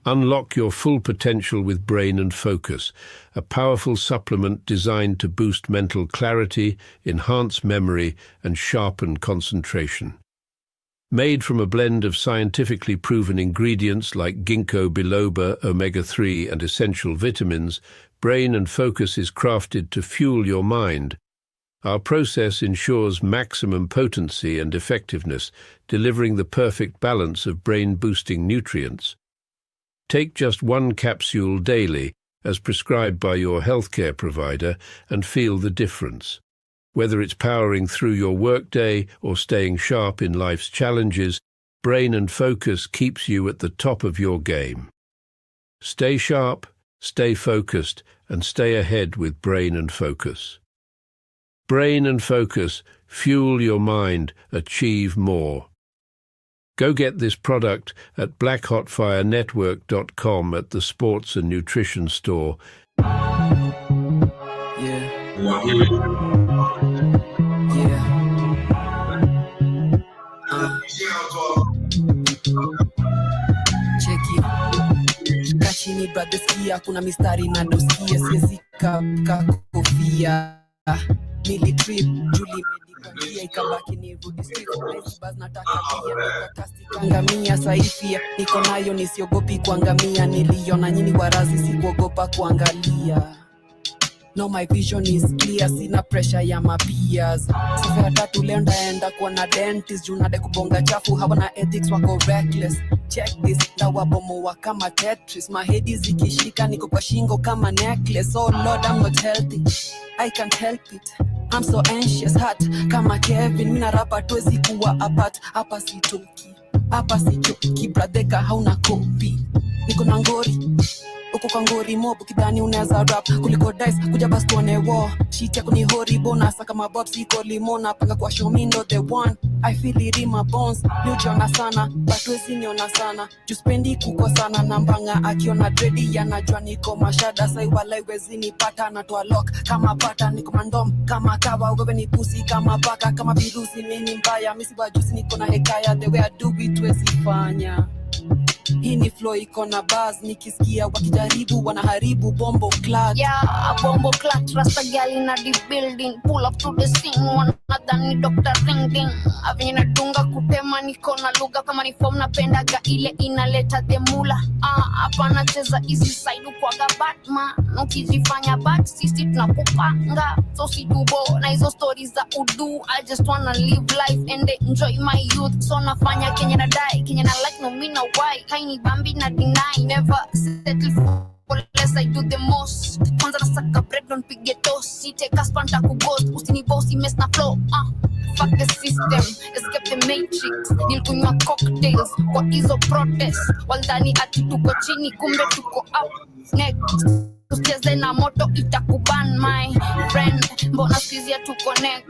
Unlock your full potential with Brain and Focus, a powerful supplement designed to boost mental clarity, enhance memory, and sharpen concentration. Made from a blend of scientifically proven ingredients like ginkgo biloba, omega-3, and essential vitamins, Brain and Focus is crafted to fuel your mind. Our process ensures maximum potency and effectiveness, delivering the perfect balance of brain-boosting nutrients. Take just one capsule daily, as prescribed by your healthcare provider, and feel the difference. Whether it's powering through your workday or staying sharp in life's challenges, Brain and Focus keeps you at the top of your game. Stay sharp, stay focused, and stay ahead with Brain and Focus. Brain and Focus, fuel your mind, achieve more. Go get this product at blackhotfirenetwork.com at the Sports and Nutrition Store. Chini brother skia kuna mistari na doskia siwezi kofia military Julie medikwambia ikabaki ni rudi street bas nataka pia ngamia saifia niko nayo nisiogopi kuangamia niliona nyinyi warazi sikuogopa kuangalia. No, my vision is clear, sina pressure ya mapias. Safari tatu leo ndaenda kwa na dentist, junade kubonga chafu, hawana ethics wako reckless. Check this, ndawabomoa kama Tetris. My head is ikishika, niko kwa shingo kama necklace. Oh Lord, I'm not healthy, I can't help it. I'm so anxious, heart kama Kevin. Mina rapa tuwezi kuwa apart, hapa sichoki, bradeka hauna kopi. Niko na ngori, uko kwa ngori mobu kidhani unaweza rap kuliko dice kuja basi tuone war shit yako ni horrible na saka mabob siko limona panga kwa show me not the one I feel it in my bones niujiona sana but wezi niona sana juspendi kuko sana na mbanga akiona dready yanajua niko mashada sai wala wezi nipata na to lock kama pata niko mandom kama kawa wewe ni pussy kama paka kama virusi mimi mbaya mimi si wajusi niko na hekaya the way I do it wezi fanya. Hii ni flow iko na buzz nikisikia wakijaribu wanaharibu bombo clat. Yeah, bombo clat rasta girl in the building pull up to the scene wanadhani Dr. Ring Ding avina dunga kutema niko na lugha kama ni form napendaga ile inaleta demula hapa nacheza easy side kwa Batman ukijifanya bad sisi tunakupanga so si tubo na hizo stories za udu I just wanna live life and enjoy my youth so nafanya Kenya na die Kenya na like no me no why tiny bambi na deny never settle for less I do the most kwanza nasaka bread don't pige toast take a spanta ku ghost usini bossy mess na flow fuck the system escape the matrix nilikunywa cocktails kwa hizo protest waldani ati tuko chini kumbe tuko up next usicheze na moto itakuban my friend mbona squeeze ya to connect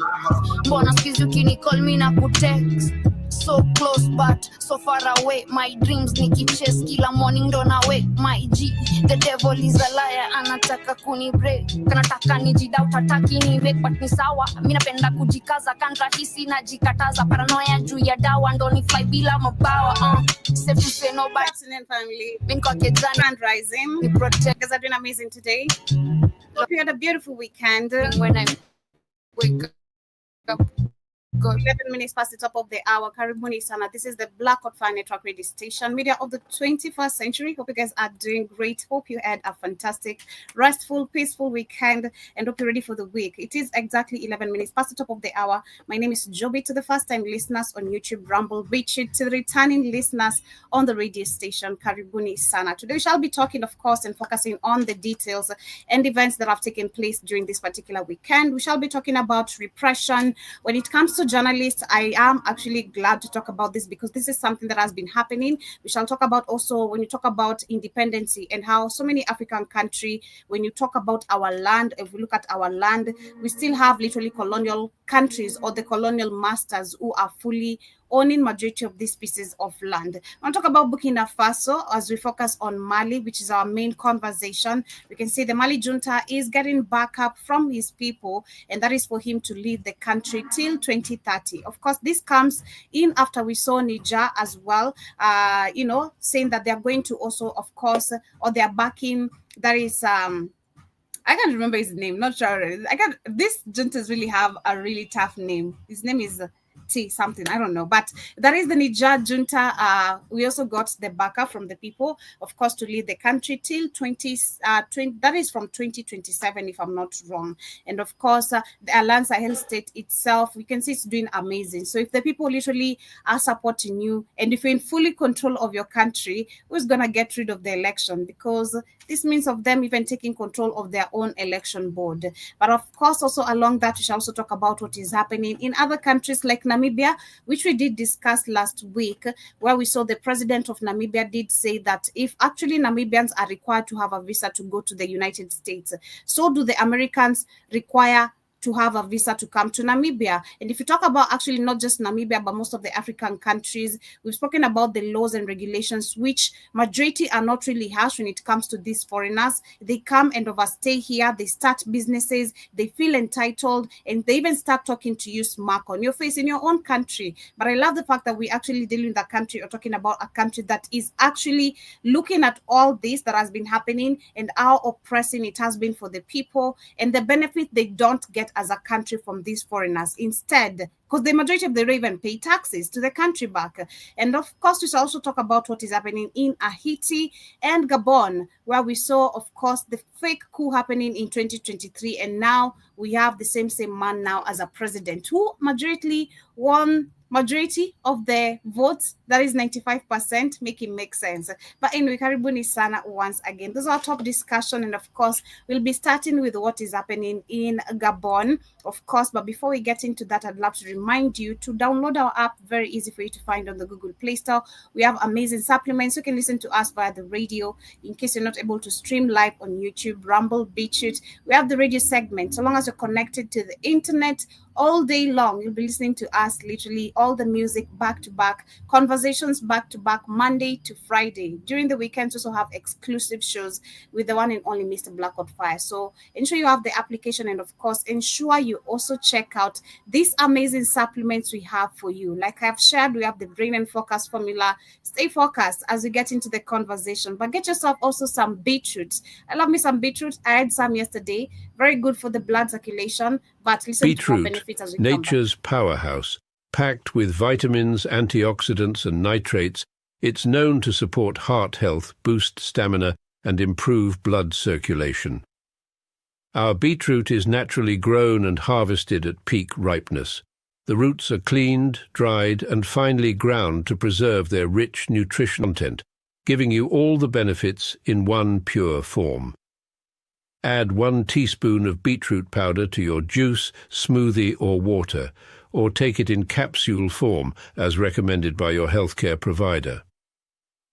mbona squeeze ukini call me na kutext so close but so far away my dreams nikichase kila morning ndo na wake my G the devil is a liar anataka kuni break kanataka nijidoubt hataki ni make but ni sawa mimi napenda kujikaza kantra hisi najikataza paranoia juu ya dawa ndo ni fly bila mabawa safe to say no bad family been kwa kejana and rising we protect because I've been amazing today hope you had a beautiful weekend when I wake up. 11 minutes past the top of the hour. Karibuni sana. This is the Black Hot Fire Network radio station, media of the 21st century. Hope you guys are doing great. Hope you had a fantastic, restful, peaceful weekend and hope you're ready for the week. It is exactly 11 minutes past the top of the hour. My name is Joby. To the first-time listeners on YouTube, Rumble, Richard. To the returning listeners on the radio station, Karibuni sana. Today we shall be talking, of course, and focusing on the details and events that have taken place during this particular weekend. We shall be talking about repression. When it comes to journalists, I am actually glad to talk about this because this is something that has been happening. We shall talk about also when you talk about independency and how so many African countries, when you talk about our land, if we look at our land, we still have literally colonial countries or the colonial masters who are fully owning majority of these pieces of land. I want to talk about Burkina Faso as we focus on Mali, which is our main conversation. We can see the Mali junta is getting backup from his people, and that is for him to lead the country till 2030. Of course, this comes in after we saw Niger as well, saying that they are going to also, of course, or they are backing, that is I can't remember his name. Not sure. These juntas really have a really tough name. His name is T something. I don't know. But that is the Niger junta. We also got the backup from the people, of course, to lead the country till 20. That is from 2027, if I'm not wrong. And of course, the Alliance of Sahel States itself, we can see it's doing amazing. So if the people literally are supporting you, and if you're in fully control of your country, who's gonna get rid of the election? Because this means of them even taking control of their own election board. But of course, also along that, we shall also talk about what is happening in other countries like Namibia, which we did discuss last week, where we saw the president of Namibia did say that if actually Namibians are required to have a visa to go to the United States, so do the Americans require to have a visa to come to Namibia. And if you talk about actually not just Namibia, but most of the African countries, we've spoken about the laws and regulations, which majority are not really harsh when it comes to these foreigners. They come and overstay here, they start businesses, they feel entitled, and they even start talking to you smack on your face in your own country. But I love the fact that we actually dealing with a country or talking about a country that is actually looking at all this that has been happening and how oppressing it has been for the people and the benefit they don't get as a country from these foreigners. Instead, because the majority of them even pay taxes to the country back. And of course, we shall also talk about what is happening in Haiti and Gabon, where we saw, of course, the fake coup happening in 2023. And now we have the same man now as a president who majority won majority of the votes, that is 95%, making make sense. But anyway, karibuni sana once again. Those are our top discussion, and of course, we'll be starting with what is happening in Gabon, of course. But before we get into that, I'd love to remind you to download our app. Very easy for you to find on the Google Play Store. We have amazing supplements. You can listen to us via the radio in case you're not able to stream live on YouTube, Rumble, BitChute. We have the radio segment. So long as you're connected to the internet all day long, you'll be listening to us, literally all the music back to back, conversations back to back, Monday to Friday. During the weekends, also have exclusive shows with the one and only Mr. Black on Fire. So ensure you have the application, and of course, ensure you also check out these amazing supplements we have for you. Like I've shared, we have the Brain and Focus formula. Stay focused as we get into the conversation, but get yourself also some beetroot. I love me some beetroot. I had some yesterday. Very good for the blood circulation. But listen Beetroot, to the benefits as we nature's powerhouse. Packed with vitamins, antioxidants, and nitrates, it's known to support heart health, boost stamina, and improve blood circulation. Our beetroot is naturally grown and harvested at peak ripeness. The roots are cleaned, dried, and finely ground to preserve their rich nutrition content, giving you all the benefits in one pure form. Add 1 teaspoon of beetroot powder to your juice, smoothie, or water, or take it in capsule form as recommended by your healthcare provider.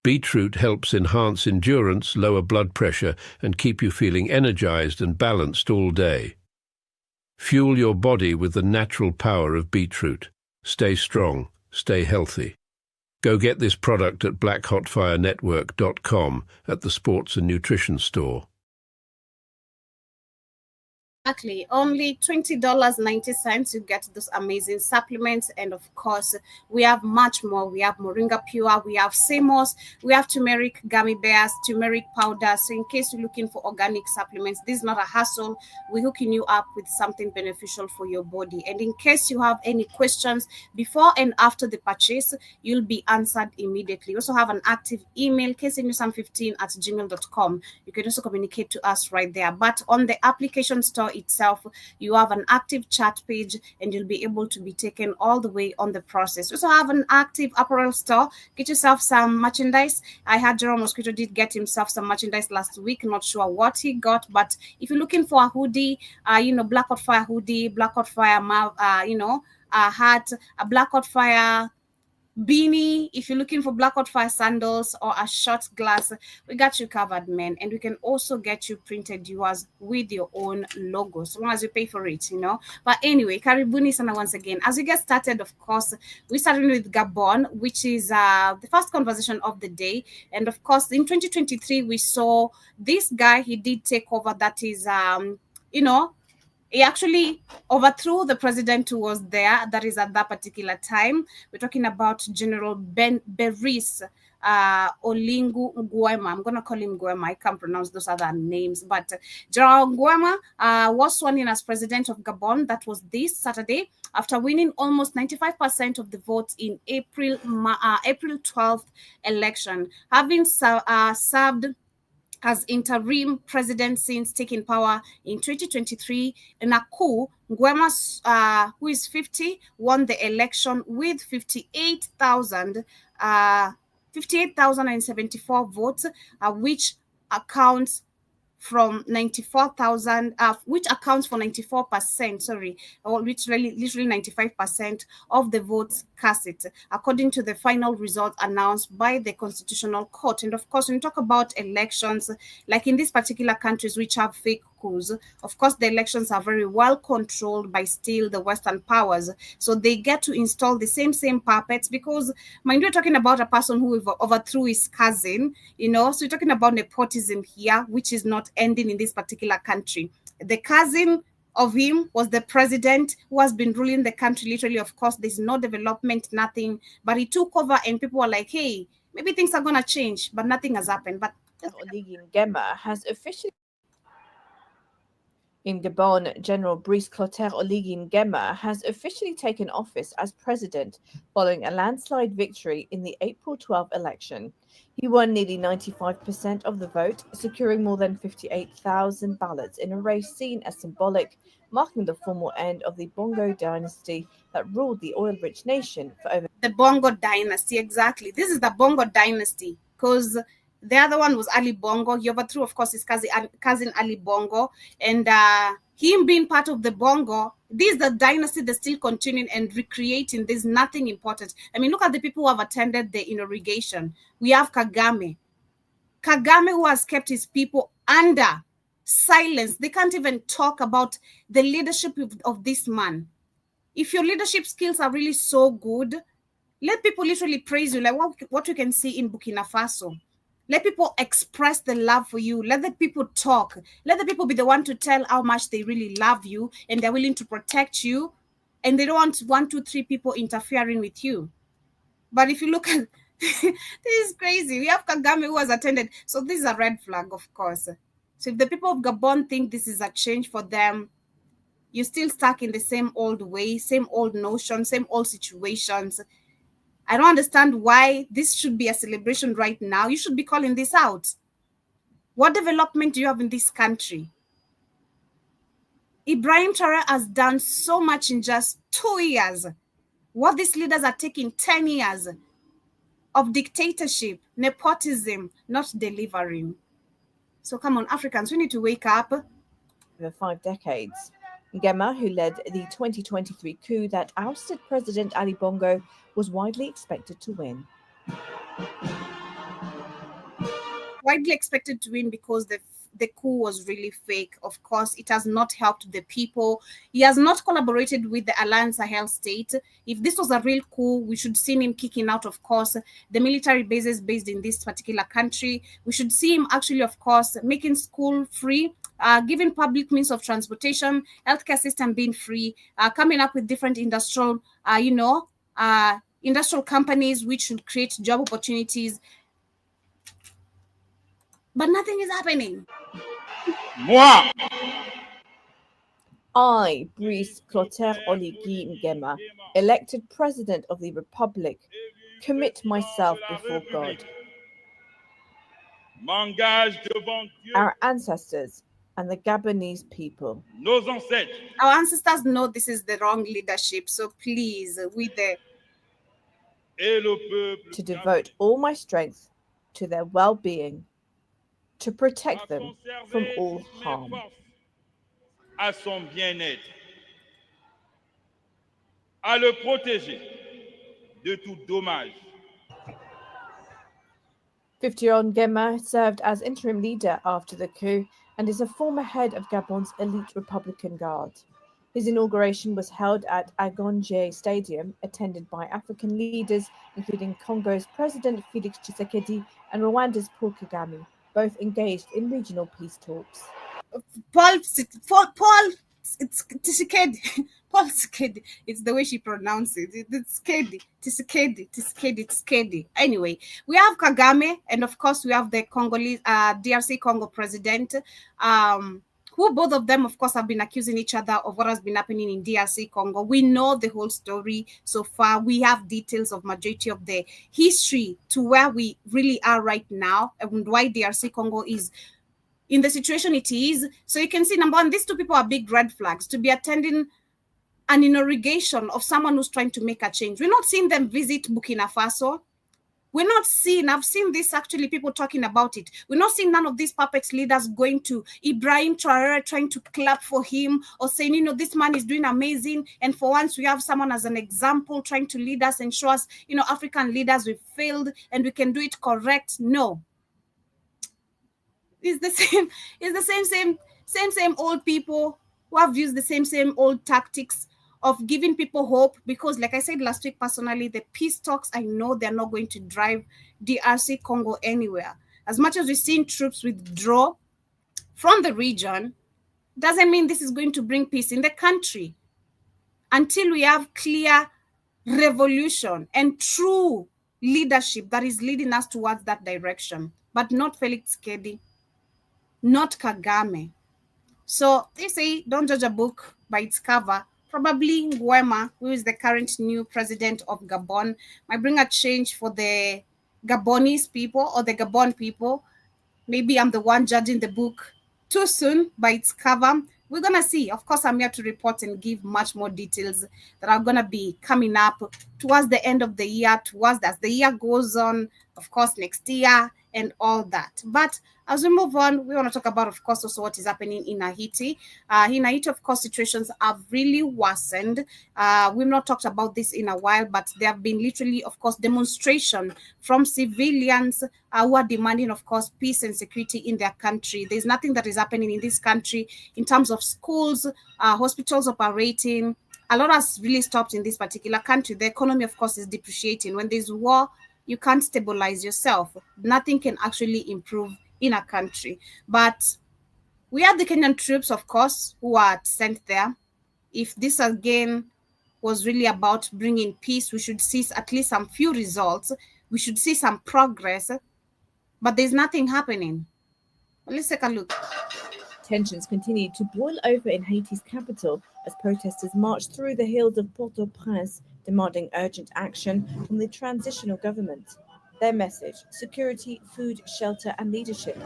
Beetroot helps enhance endurance, lower blood pressure, and keep you feeling energized and balanced all day. Fuel your body with the natural power of beetroot. Stay strong, stay healthy. Go get this product at blackhotfirenetwork.com at the Sports and Nutrition Store. Exactly. Only $20.90 you get those amazing supplements. And of course, we have much more. We have Moringa Pure, we have Samos, we have turmeric gummy bears, turmeric powder. So in case you're looking for organic supplements, this is not a hassle. We're hooking you up with something beneficial for your body. And in case you have any questions before and after the purchase, you'll be answered immediately. We also have an active email, ksenewsam15@gmail.com. You can also communicate to us right there. But on the application store itself, you have an active chat page, and you'll be able to be taken all the way on the process. We also have an active apparel store. Get yourself some merchandise. I had Jerome Mosquito did get himself some merchandise last week. Not sure what he got, but if you're looking for a hoodie, Black Hot Fire hoodie, Black Hot Fire, a hat, a Black Hot Fire beanie, if you're looking for black hot fire sandals or a short glass, we got you covered, man. And we can also get you printed yours with your own logo, so long as you pay for it, you know. But anyway, karibuni sana once again. As we get started, of course, we started with Gabon, which is the first conversation of the day. And of course, in 2023, we saw this guy, he did take over. That is, you know, he actually overthrew the president who was there. That is at that particular time. We're talking about General Beris Olingu Nguema. I'm going to call him Nguema. I can't pronounce those other names. But General Nguema was sworn in as president of Gabon. That was this Saturday after winning almost 95% of the votes in April 12th election. Having served as interim president since taking power in 2023. In a coup, Nguema, who is 50, won the election with 58,074 votes, which accounts from 94,000, which accounts for 94%, sorry, or literally 95% of the votes cast, according to the final results announced by the Constitutional Court. And of course, when we talk about elections, like in these particular countries which have fake coups, of course, the elections are very well controlled by still the Western powers. So they get to install the same puppets because, mind you, we're talking about a person who overthrew his cousin, you know, so we're talking about nepotism here, which is not ending in this particular country. The cousin of him was the president who has been ruling the country literally. Of course, there's no development, nothing, but he took over and people were like, hey, maybe things are going to change, but nothing has happened. But Oligui Nguema has officially in Gabon, General Brice Clotaire Oligui Nguema has officially taken office as president following a landslide victory in the April 12 election. He won nearly 95% of the vote, securing more than 58,000 ballots in a race seen as symbolic, marking the formal end of the Bongo dynasty that ruled the oil-rich nation for over... The Bongo dynasty, exactly. This is the Bongo dynasty because the other one was Ali Bongo. He overthrew, of course, his cousin Ali Bongo. And him being part of the Bongo, this is the dynasty that's still continuing and recreating. There's nothing important. I mean, look at the people who have attended the inauguration. We have Kagame. Kagame, who has kept his people under silence. They can't even talk about the leadership of this man. If your leadership skills are really so good, let people literally praise you, like what you can see in Burkina Faso. Let people express the love for you. Let the people talk. Let the people be the one to tell how much they really love you and they're willing to protect you. And they don't want 1, 2, 3 people interfering with you. But if you look at this is crazy. We have Kagame who has attended. So this is a red flag, of course. So if the people of Gabon think this is a change for them, you're still stuck in the same old way, same old notion, same old situations. I don't understand why this should be a celebration right now. You should be calling this out. What development do you have in this country? Ibrahim Traoré has done so much in just 2 years. What these leaders are taking 10 years of dictatorship, nepotism, not delivering. So come on, Africans, we need to wake up. Over 5 decades. Nguema, who led the 2023 coup that ousted President Ali Bongo, was widely expected to win. Widely expected to win because the coup was really fake. Of course, it has not helped the people. He has not collaborated with the Alliance of Sahel States. If this was a real coup, we should see him kicking out, of course, the military bases based in this particular country. We should see him actually, of course, making school free, giving public means of transportation, healthcare system being free, coming up with different industrial, industrial companies which should create job opportunities. But nothing is happening. Moi, I, Brice Clotaire Oligui Nguema, elected president of the Republic, commit myself before God, our ancestors, and the Gabonese people. Our ancestors know this is the wrong leadership, so please, to devote all my strength to their well-being, to protect them from all harm. À son bien-être, à le protéger de tout dommage. 50-year-old Nguema served as interim leader after the coup and is a former head of Gabon's elite Republican Guard. His inauguration was held at Agonje Stadium, attended by African leaders, including Congo's President Felix Tshisekedi and Rwanda's Paul Kagame, both engaged in regional peace talks. Paul, it's Tshisekedi. Paul Tshisekedi. It's the way she pronounces it. It's Tshisekedi. Anyway, we have Kagame, and of course we have the Congolese, DRC Congo president, who both of them, of course, have been accusing each other of what has been happening in DRC Congo. We know the whole story so far. We have details of majority of the history to where we really are right now and why DRC Congo is in the situation it is. So you can see, number one, these two people are big red flags to be attending an inauguration of someone who's trying to make a change. We're not seeing them visit Burkina Faso. We're not seeing, I've seen this actually, people talking about it. We're not seeing none of these puppet leaders going to Ibrahim Traoré trying to clap for him or saying, you know, this man is doing amazing. And for once we have someone as an example trying to lead us and show us, you know, African leaders, we've failed and we can do it correct. No. It's the same old people who have used the same old tactics of giving people hope, because like I said last week, personally, the peace talks, I know they're not going to drive DRC Congo anywhere. As much as we've seen troops withdraw from the region, doesn't mean this is going to bring peace in the country until we have clear revolution and true leadership that is leading us towards that direction, but not Felix Tshisekedi, not Kagame. So they say, don't judge a book by its cover. Probably Nguema, who is the current new president of Gabon, might bring a change for the Gabonese people or the Gabon people. Maybe I'm the one judging the book too soon by its cover. We're going to see. Of course, I'm here to report and give much more details that are going to be coming up towards the end of the year, as the year goes on, of course, next year and all that. But as we move on, we want to talk about, of course, also what is happening in Haiti. In Haiti, of course, situations have really worsened. We've not talked about this in a while, but there have been literally, of course, demonstration from civilians who are demanding, of course, peace and security in their country. There's nothing that is happening in this country in terms of schools, hospitals operating. A lot has really stopped in this particular country. The economy, of course, is depreciating. When there's war, you can't stabilize yourself. Nothing can actually improve in a country. But we have the Kenyan troops, of course, who are sent there. If this again was really about bringing peace, we should see at least some few results. We should see some progress, but there's nothing happening. Well, let's take a look. Tensions continue to boil over in Haiti's capital as protesters march through the hills of Port-au-Prince, demanding urgent action from the transitional government. Their message: security, food, shelter, and leadership.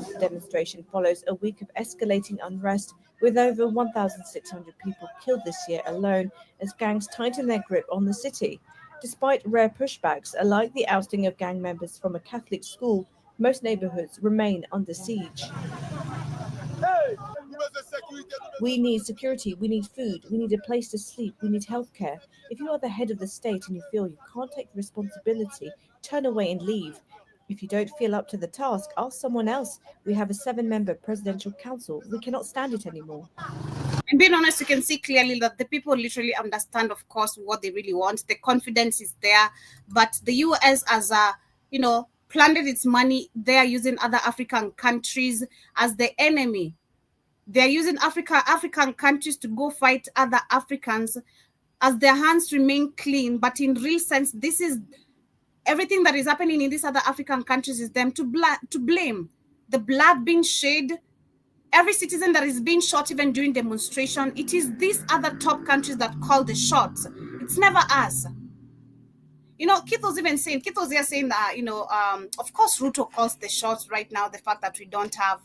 The demonstration follows a week of escalating unrest, with over 1,600 people killed this year alone as gangs tighten their grip on the city. Despite rare pushbacks, like the ousting of gang members from a Catholic school, most neighborhoods remain under siege. We need security, we need food, we need a place to sleep, we need healthcare. If you are the head of the state and you feel you can't take the responsibility, turn away and leave. If you don't feel up to the task, ask someone else. We have a 7-member presidential council. We cannot stand it anymore. And being honest, you can see clearly that the people literally understand, of course, what they really want. The confidence is there, but the US as planted its money there, using other African countries as the enemy. They're using African countries to go fight other Africans as their hands remain clean. But in real sense, this is everything that is happening in these other African countries is them to blame. The blood being shed, every citizen that is being shot even during demonstration, it is these other top countries that call the shots. It's never us. Keith was here saying that, of course, Ruto calls the shots right now, the fact that we don't have,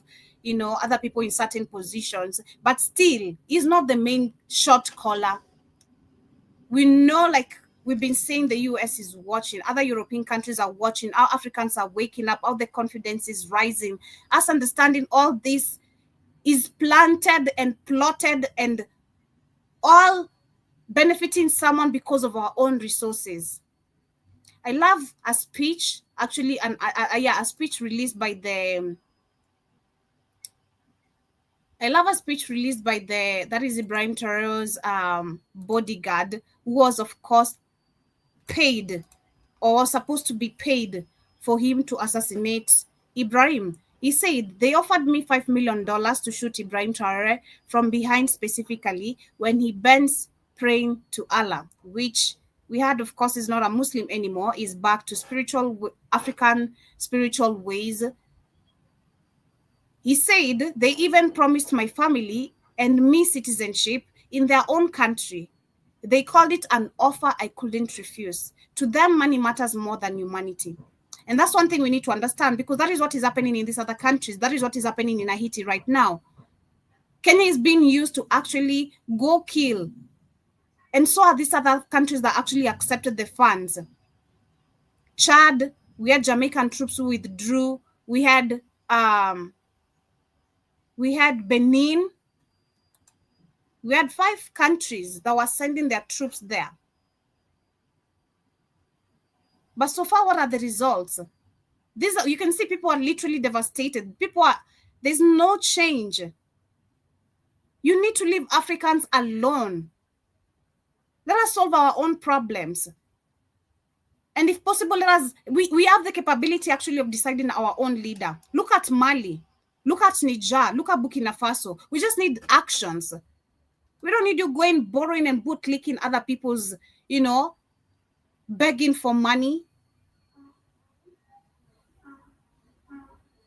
other people in certain positions, but still, he's not the main shot caller. We know, like we've been saying, the US is watching, other European countries are watching, our Africans are waking up, all the confidence is rising. Us understanding all this is planted and plotted and all benefiting someone because of our own resources. I love a speech, actually, a speech released by the. I love a speech released by that is Ibrahim Traore's bodyguard, who was, of course, paid or was supposed to be paid for him to assassinate Ibrahim. He said, they offered me $5 million to shoot Ibrahim Traore from behind, specifically when he bends praying to Allah, which we had, of course, is not a Muslim anymore, is back to African spiritual ways. He said, they even promised my family and me citizenship in their own country. They called it an offer I couldn't refuse. To them, money matters more than humanity. And that's one thing we need to understand, because that is what is happening in these other countries. That is what is happening in Haiti right now. Kenya is being used to actually go kill. And so are these other countries that actually accepted the funds. Chad, we had Jamaican troops who withdrew. We had Benin. We had 5 countries that were sending their troops there. But so far, what are the results? You can see people are literally devastated. There's no change. You need to leave Africans alone. Let us solve our own problems. And if possible, we have the capability actually of deciding our own leader. Look at Mali. Look at Niger. Look at Burkina Faso. We just need actions. We don't need you going borrowing and bootlicking other people's, begging for money.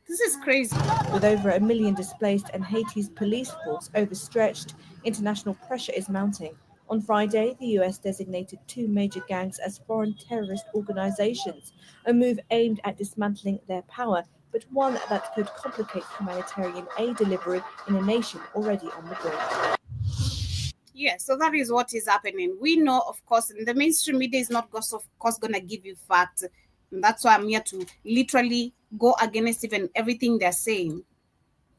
This is crazy. With over 1 million displaced and Haiti's police force overstretched, international pressure is mounting. On Friday, the US designated 2 major gangs as foreign terrorist organizations, a move aimed at dismantling their power, but one that could complicate humanitarian aid delivery in a nation already on the brink. Yeah, so that is what is happening. We know, of course, and the mainstream media is not, of course, going to give you facts. And that's why I'm here to literally go against even everything they're saying.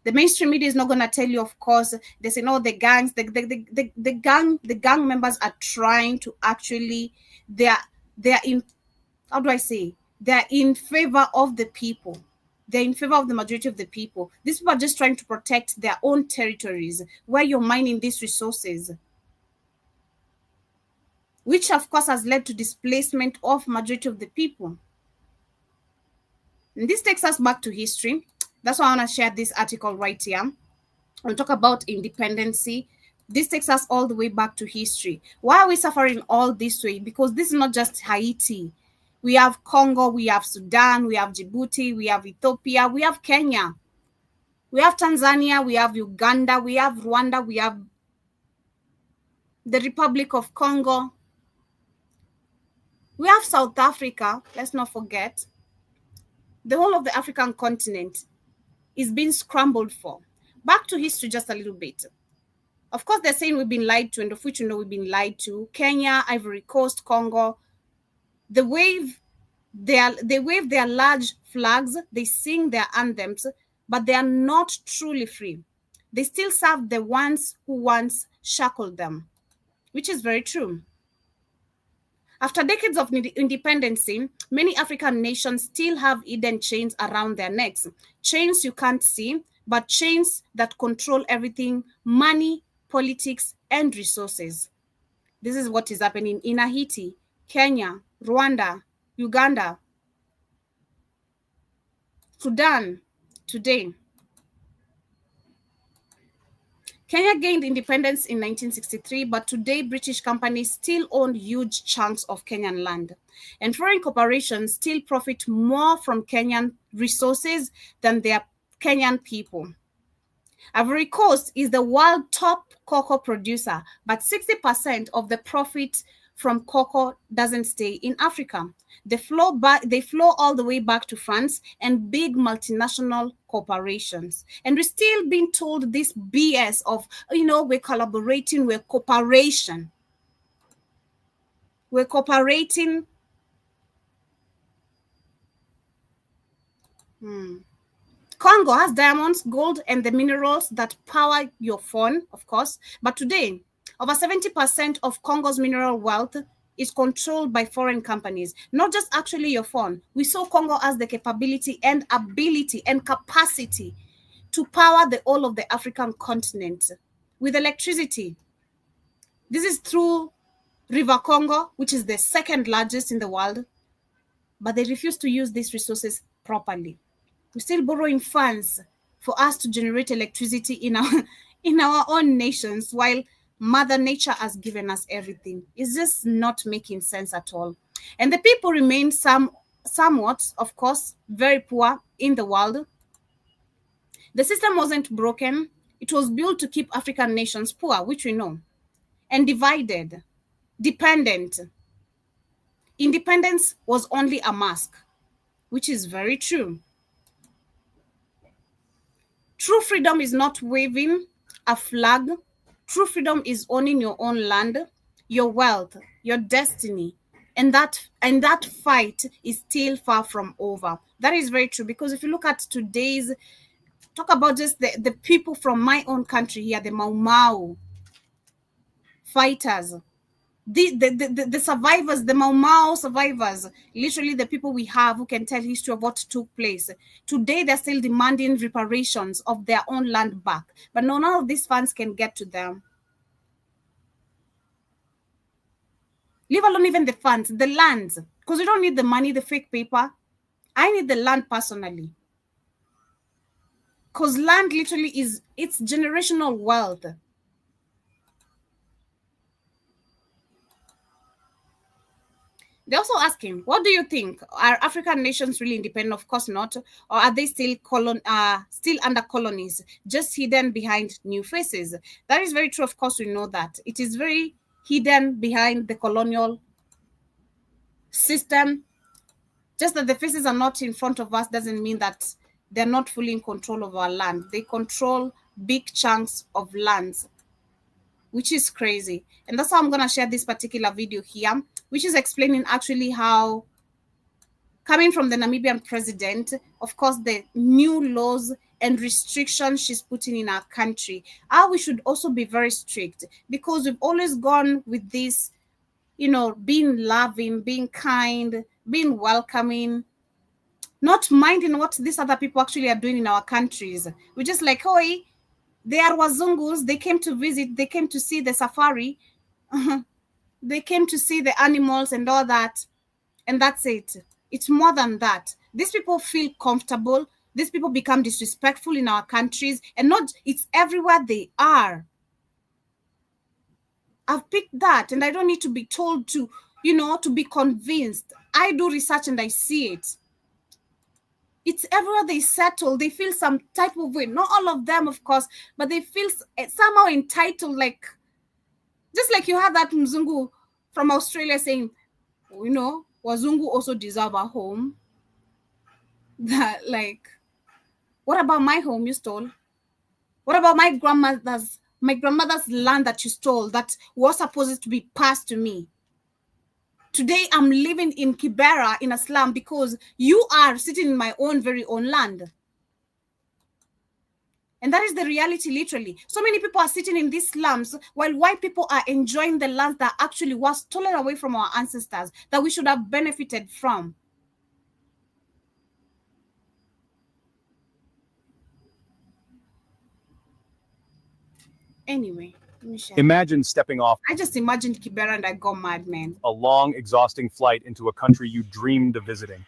The mainstream media is not going to tell you, of course. They say, no, the gangs, the gang members are trying to actually, they're in, how do I say? They're in favor of the people. They're in favor of the majority of the people. These people are just trying to protect their own territories where you're mining these resources, which, of course, has led to displacement of majority of the people. And this takes us back to history. That's why I want to share this article right here. I'll talk about independency. This takes us all the way back to history. Why are we suffering all this way? Because this is not just Haiti. We have Congo, we have Sudan, we have Djibouti, we have Ethiopia, we have Kenya, we have Tanzania, we have Uganda, we have Rwanda, we have the Republic of Congo. We have South Africa, let's not forget. The whole of the African continent is being scrambled for. Back to history just a little bit. Of course, they're saying we've been lied to, and of which we've been lied to. Kenya, Ivory Coast, Congo. They wave their large flags, they sing their anthems, but they are not truly free. They still serve the ones who once shackled them, which is very true. After decades of independence, many African nations still have hidden chains around their necks. Chains you can't see, but chains that control everything: money, politics, and resources. This is what is happening in Haiti, Kenya, Rwanda, Uganda, Sudan today. Kenya gained independence in 1963, but today British companies still own huge chunks of Kenyan land. And foreign corporations still profit more from Kenyan resources than their Kenyan people. Ivory Coast is the world top cocoa producer, but 60% of the profit from cocoa doesn't stay in Africa. They flow all the way back to France and big multinational corporations. And we're still being told this BS of, we're collaborating, we're cooperation. We're cooperating. Congo has diamonds, gold, and the minerals that power your phone, of course. But today, Over 70% of Congo's mineral wealth is controlled by foreign companies, not just actually your phone. We saw Congo as the capability and ability and capacity to power the whole of the African continent with electricity. This is through River Congo, which is the second largest in the world, but they refuse to use these resources properly. We're still borrowing funds for us to generate electricity in our own nations, while Mother Nature has given us everything. It's just not making sense at all. And the people remain somewhat, of course, very poor in the world. The system wasn't broken. It was built to keep African nations poor, which we know, and divided, dependent. Independence was only a mask, which is very true. True freedom is not waving a flag. True freedom is owning your own land, your wealth, your destiny. And that fight is still far from over. That is very true, because if you look at today's, talk about just the people from my own country here, the Mau Mau fighters, the survivors, the Mau Mau survivors, literally the people we have who can tell history of what took place. Today, they're still demanding reparations of their own land back. But none of these funds can get to them. Leave alone even the funds, the lands, because we don't need the money, the fake paper. I need the land personally. Because land literally it's generational wealth. They're also asking, what do you think? Are African nations really independent? Of course not. Or are they still under colonies, just hidden behind new faces? That is very true. Of course, we know that. It is very hidden behind the colonial system. Just that the faces are not in front of us doesn't mean that they're not fully in control of our land. They control big chunks of lands, which is crazy. And that's how I'm going to share this particular video here, which is explaining actually how, coming from the Namibian president, of course, the new laws and restrictions she's putting in our country, how we should also be very strict, because we've always gone with this, being loving, being kind, being welcoming, not minding what these other people actually are doing in our countries. We're just like, oh, they are Wazungus, they came to visit, they came to see the safari, they came to see the animals and all that, and that's it. It's more than that. These people feel comfortable. These people become disrespectful in our countries, and it's everywhere they are. I've picked that, and I don't need to be told to be convinced. I do research and I see it. It's everywhere they settle. They feel some type of way. Not all of them, of course, but they feel somehow entitled, just like you have that Mzungu from Australia saying, Wazungu also deserve a home. That, what about my home you stole? What about my grandmother's land that you stole that was supposed to be passed to me? Today, I'm living in Kibera in a slum because you are sitting in my very own land. And that is the reality, literally. So many people are sitting in these slums while white people are enjoying the land that actually was stolen away from our ancestors, that we should have benefited from. Anyway, let me share. Imagine stepping off. I just imagined Kibera and I got mad, man. A long, exhausting flight into a country you dreamed of visiting,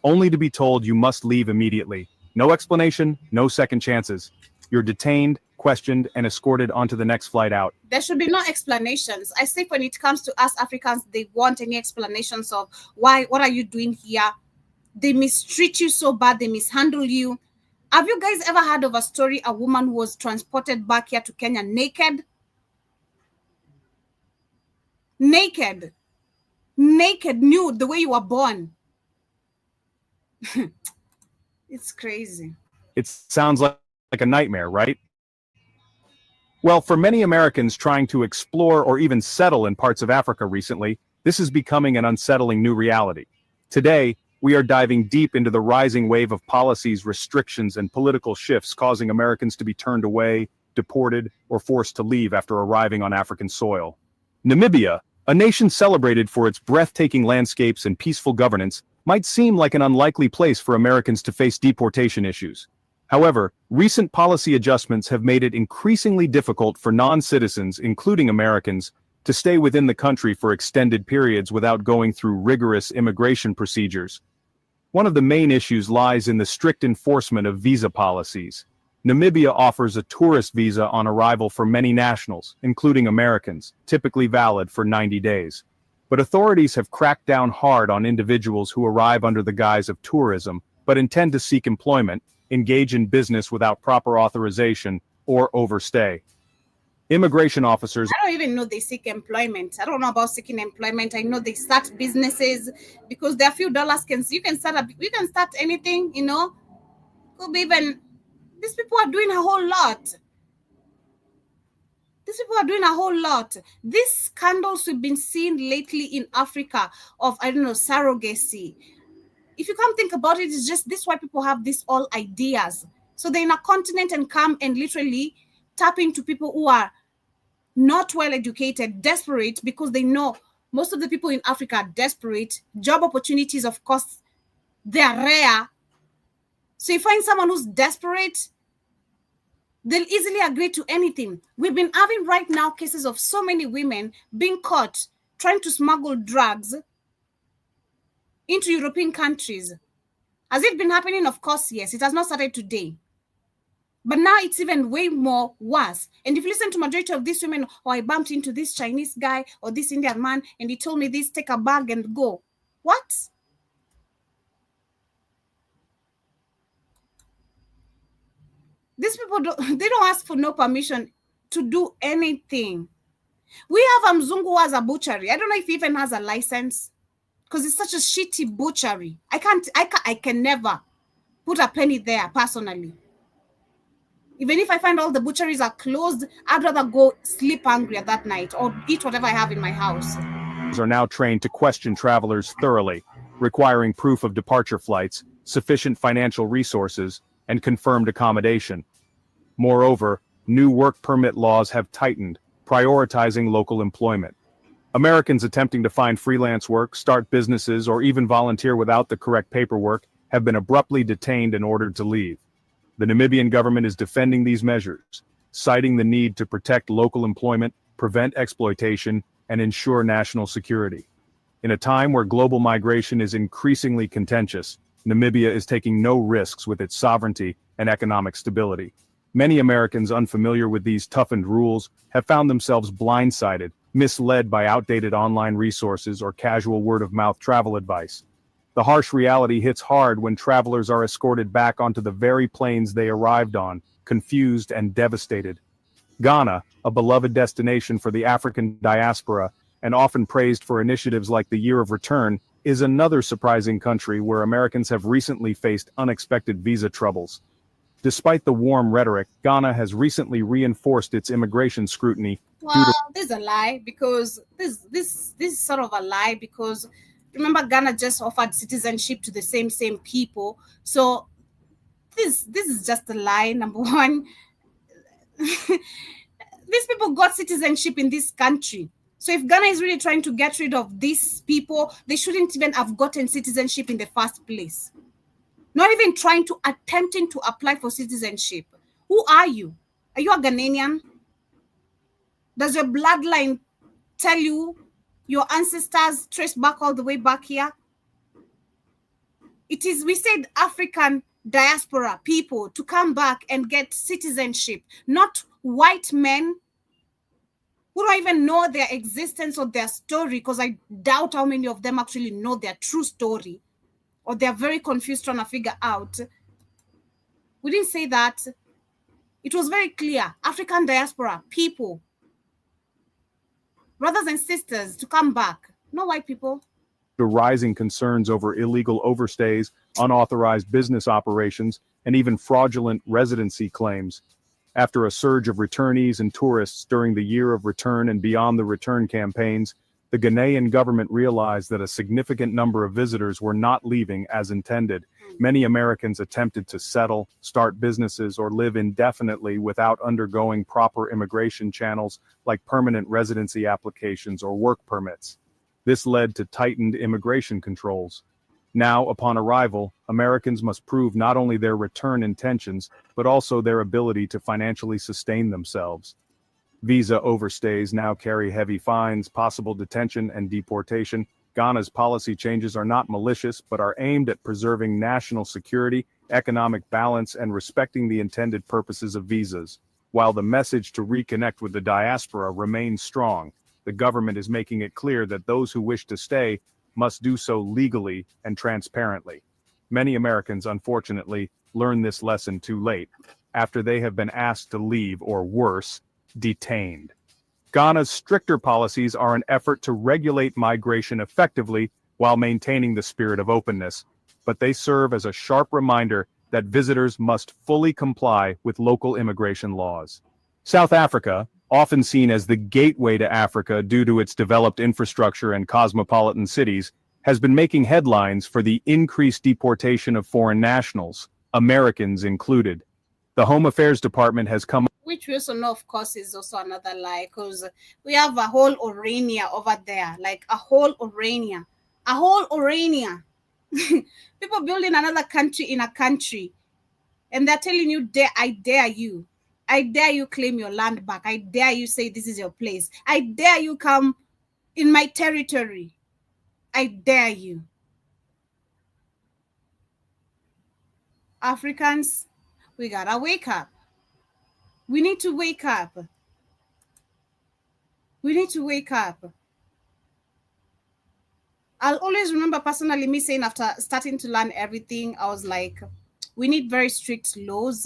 only to be told you must leave immediately. No explanation, no second chances. You're detained, questioned, and escorted onto the next flight out. There should be no explanations. I think when it comes to us Africans, they want any explanations of what are you doing here? They mistreat you so bad, they mishandle you. Have you guys ever heard of a story, a woman who was transported back here to Kenya naked? Naked, nude, the way you were born. It's crazy. It sounds like a nightmare, right? Well, for many Americans trying to explore or even settle in parts of Africa recently, this is becoming an unsettling new reality. Today, we are diving deep into the rising wave of policies, restrictions, and political shifts causing Americans to be turned away, deported, or forced to leave after arriving on African soil. Namibia, a nation celebrated for its breathtaking landscapes and peaceful governance, might seem like an unlikely place for Americans to face deportation issues. However, recent policy adjustments have made it increasingly difficult for non-citizens, including Americans, to stay within the country for extended periods without going through rigorous immigration procedures. One of the main issues lies in the strict enforcement of visa policies. Namibia offers a tourist visa on arrival for many nationals, including Americans, typically valid for 90 days. But authorities have cracked down hard on individuals who arrive under the guise of tourism, but intend to seek employment, engage in business without proper authorization, or overstay. Immigration officers— I don't even know they seek employment. I don't know about seeking employment. I know they start businesses because there are few dollars. You can start anything, you know. Could be even, these people are doing a whole lot. These scandals we've been seeing lately in Africa of, I don't know, surrogacy. If you come think about it, it's just this why people have these all ideas. So they're in a continent and come and literally tap into people who are not well educated, desperate, because they know most of the people in Africa are desperate. Job opportunities, of course, they are rare. So you find someone who's desperate, they'll easily agree to anything. We've been having right now cases of so many women being caught trying to smuggle drugs into European countries. Has it been happening? Of course, yes. It has not started today. But now it's even way more worse. And if you listen to majority of these women, oh, I bumped into this Chinese guy or this Indian man, and he told me this, take a bag and go. What? These people they don't ask for no permission to do anything. We have Mzungu who has a butchery. I don't know if he even has a license because it's such a shitty butchery. I can never put a penny there personally. Even if I find all the butcheries are closed, I'd rather go sleep hungry at that night or eat whatever I have in my house. Are now trained to question travelers thoroughly, requiring proof of departure flights, sufficient financial resources, and confirmed accommodation. Moreover, new work permit laws have tightened, prioritizing local employment. Americans attempting to find freelance work, start businesses, or even volunteer without the correct paperwork have been abruptly detained and ordered to leave. The Namibian government is defending these measures, citing the need to protect local employment, prevent exploitation, and ensure national security. In a time where global migration is increasingly contentious, Namibia is taking no risks with its sovereignty and economic stability. Many Americans unfamiliar with these toughened rules have found themselves blindsided, misled by outdated online resources or casual word-of-mouth travel advice. The harsh reality hits hard when travelers are escorted back onto the very planes they arrived on, confused and devastated. Ghana, a beloved destination for the African diaspora and often praised for initiatives like the Year of Return, is another surprising country where Americans have recently faced unexpected visa troubles. Despite the warm rhetoric, Ghana has recently reinforced its immigration scrutiny. Well, this is a lie because this is sort of a lie because remember Ghana just offered citizenship to the same people. So this is just a lie, number one. These people got citizenship in this country. So if Ghana is really trying to get rid of these people, they shouldn't even have gotten citizenship in the first place. Not even attempting to apply for citizenship. Who are you? Are you a Ghanaian? Does your bloodline tell you your ancestors trace back all the way back here? We said African diaspora people to come back and get citizenship, not white men who don't even know their existence or their story, because I doubt how many of them actually know their true story, or they're very confused trying to figure out. We didn't say that. It was very clear. African diaspora people, brothers and sisters, to come back, not white people. The rising concerns over illegal overstays, unauthorized business operations, and even fraudulent residency claims. After a surge of returnees and tourists during the Year of Return and Beyond the Return campaigns, The Ghanaian government realized that a significant number of visitors were not leaving as intended. Many Americans attempted to settle, start businesses, or live indefinitely without undergoing proper immigration channels like permanent residency applications or work permits. This led to tightened immigration controls. Now, upon arrival, Americans must prove not only their return intentions, but also their ability to financially sustain themselves. Visa overstays now carry heavy fines, possible detention, and deportation. Ghana's policy changes are not malicious, but are aimed at preserving national security, economic balance, and respecting the intended purposes of visas. While the message to reconnect with the diaspora remains strong, the government is making it clear that those who wish to stay must do so legally and transparently. Many Americans, unfortunately, learn this lesson too late, after they have been asked to leave or worse, detained. Ghana's stricter policies are an effort to regulate migration effectively while maintaining the spirit of openness, but they serve as a sharp reminder that visitors must fully comply with local immigration laws. South Africa, often seen as the gateway to Africa due to its developed infrastructure and cosmopolitan cities, has been making headlines for the increased deportation of foreign nationals, Americans included. The Home Affairs Department has come, which we also know, of course, is also another lie, because we have a whole Orania over there, like a whole Orania. People building another country in a country, and they're telling you, I dare you. I dare you claim your land back. I dare you say this is your place. I dare you come in my territory. I dare you. Africans, we gotta wake up. We need to wake up. We need to wake up. I'll always remember personally me saying, after starting to learn everything, I was like, we need very strict laws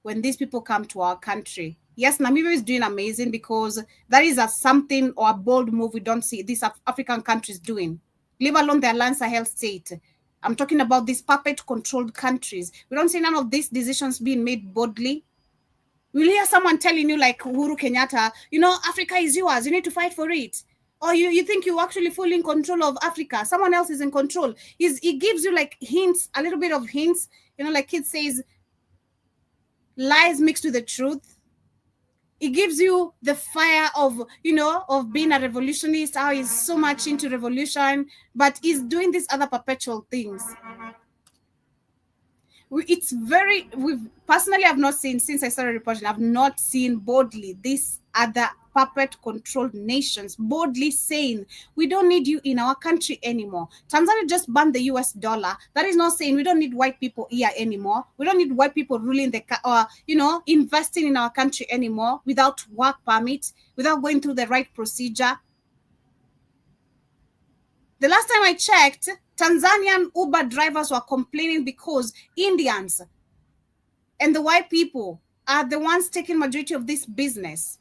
when these people come to our country. Yes, Namibia is doing amazing, because that is something or a bold move we don't see these African countries doing, leave alone the Alliance of Sahel States. I'm talking about these puppet-controlled countries. We don't see none of these decisions being made boldly. We'll hear someone telling you, like Uhuru Kenyatta, Africa is yours, you need to fight for it. Or you think you're actually fully in control of Africa. Someone else is in control. He gives you like hints, a little bit of hints, like kids says, lies mixed with the truth. It gives you the fire of, of being a revolutionist, how he's so much into revolution, but he's doing these other perpetual things. Personally, I've not seen, since I started reporting, I've not seen boldly these other puppet-controlled nations boldly saying, we don't need you in our country anymore. Tanzania just banned the US dollar. That is not saying we don't need white people here anymore. We don't need white people ruling investing in our country anymore without work permit, without going through the right procedure. The last time I checked, Tanzanian Uber drivers were complaining because Indians and the white people are the ones taking majority of this business,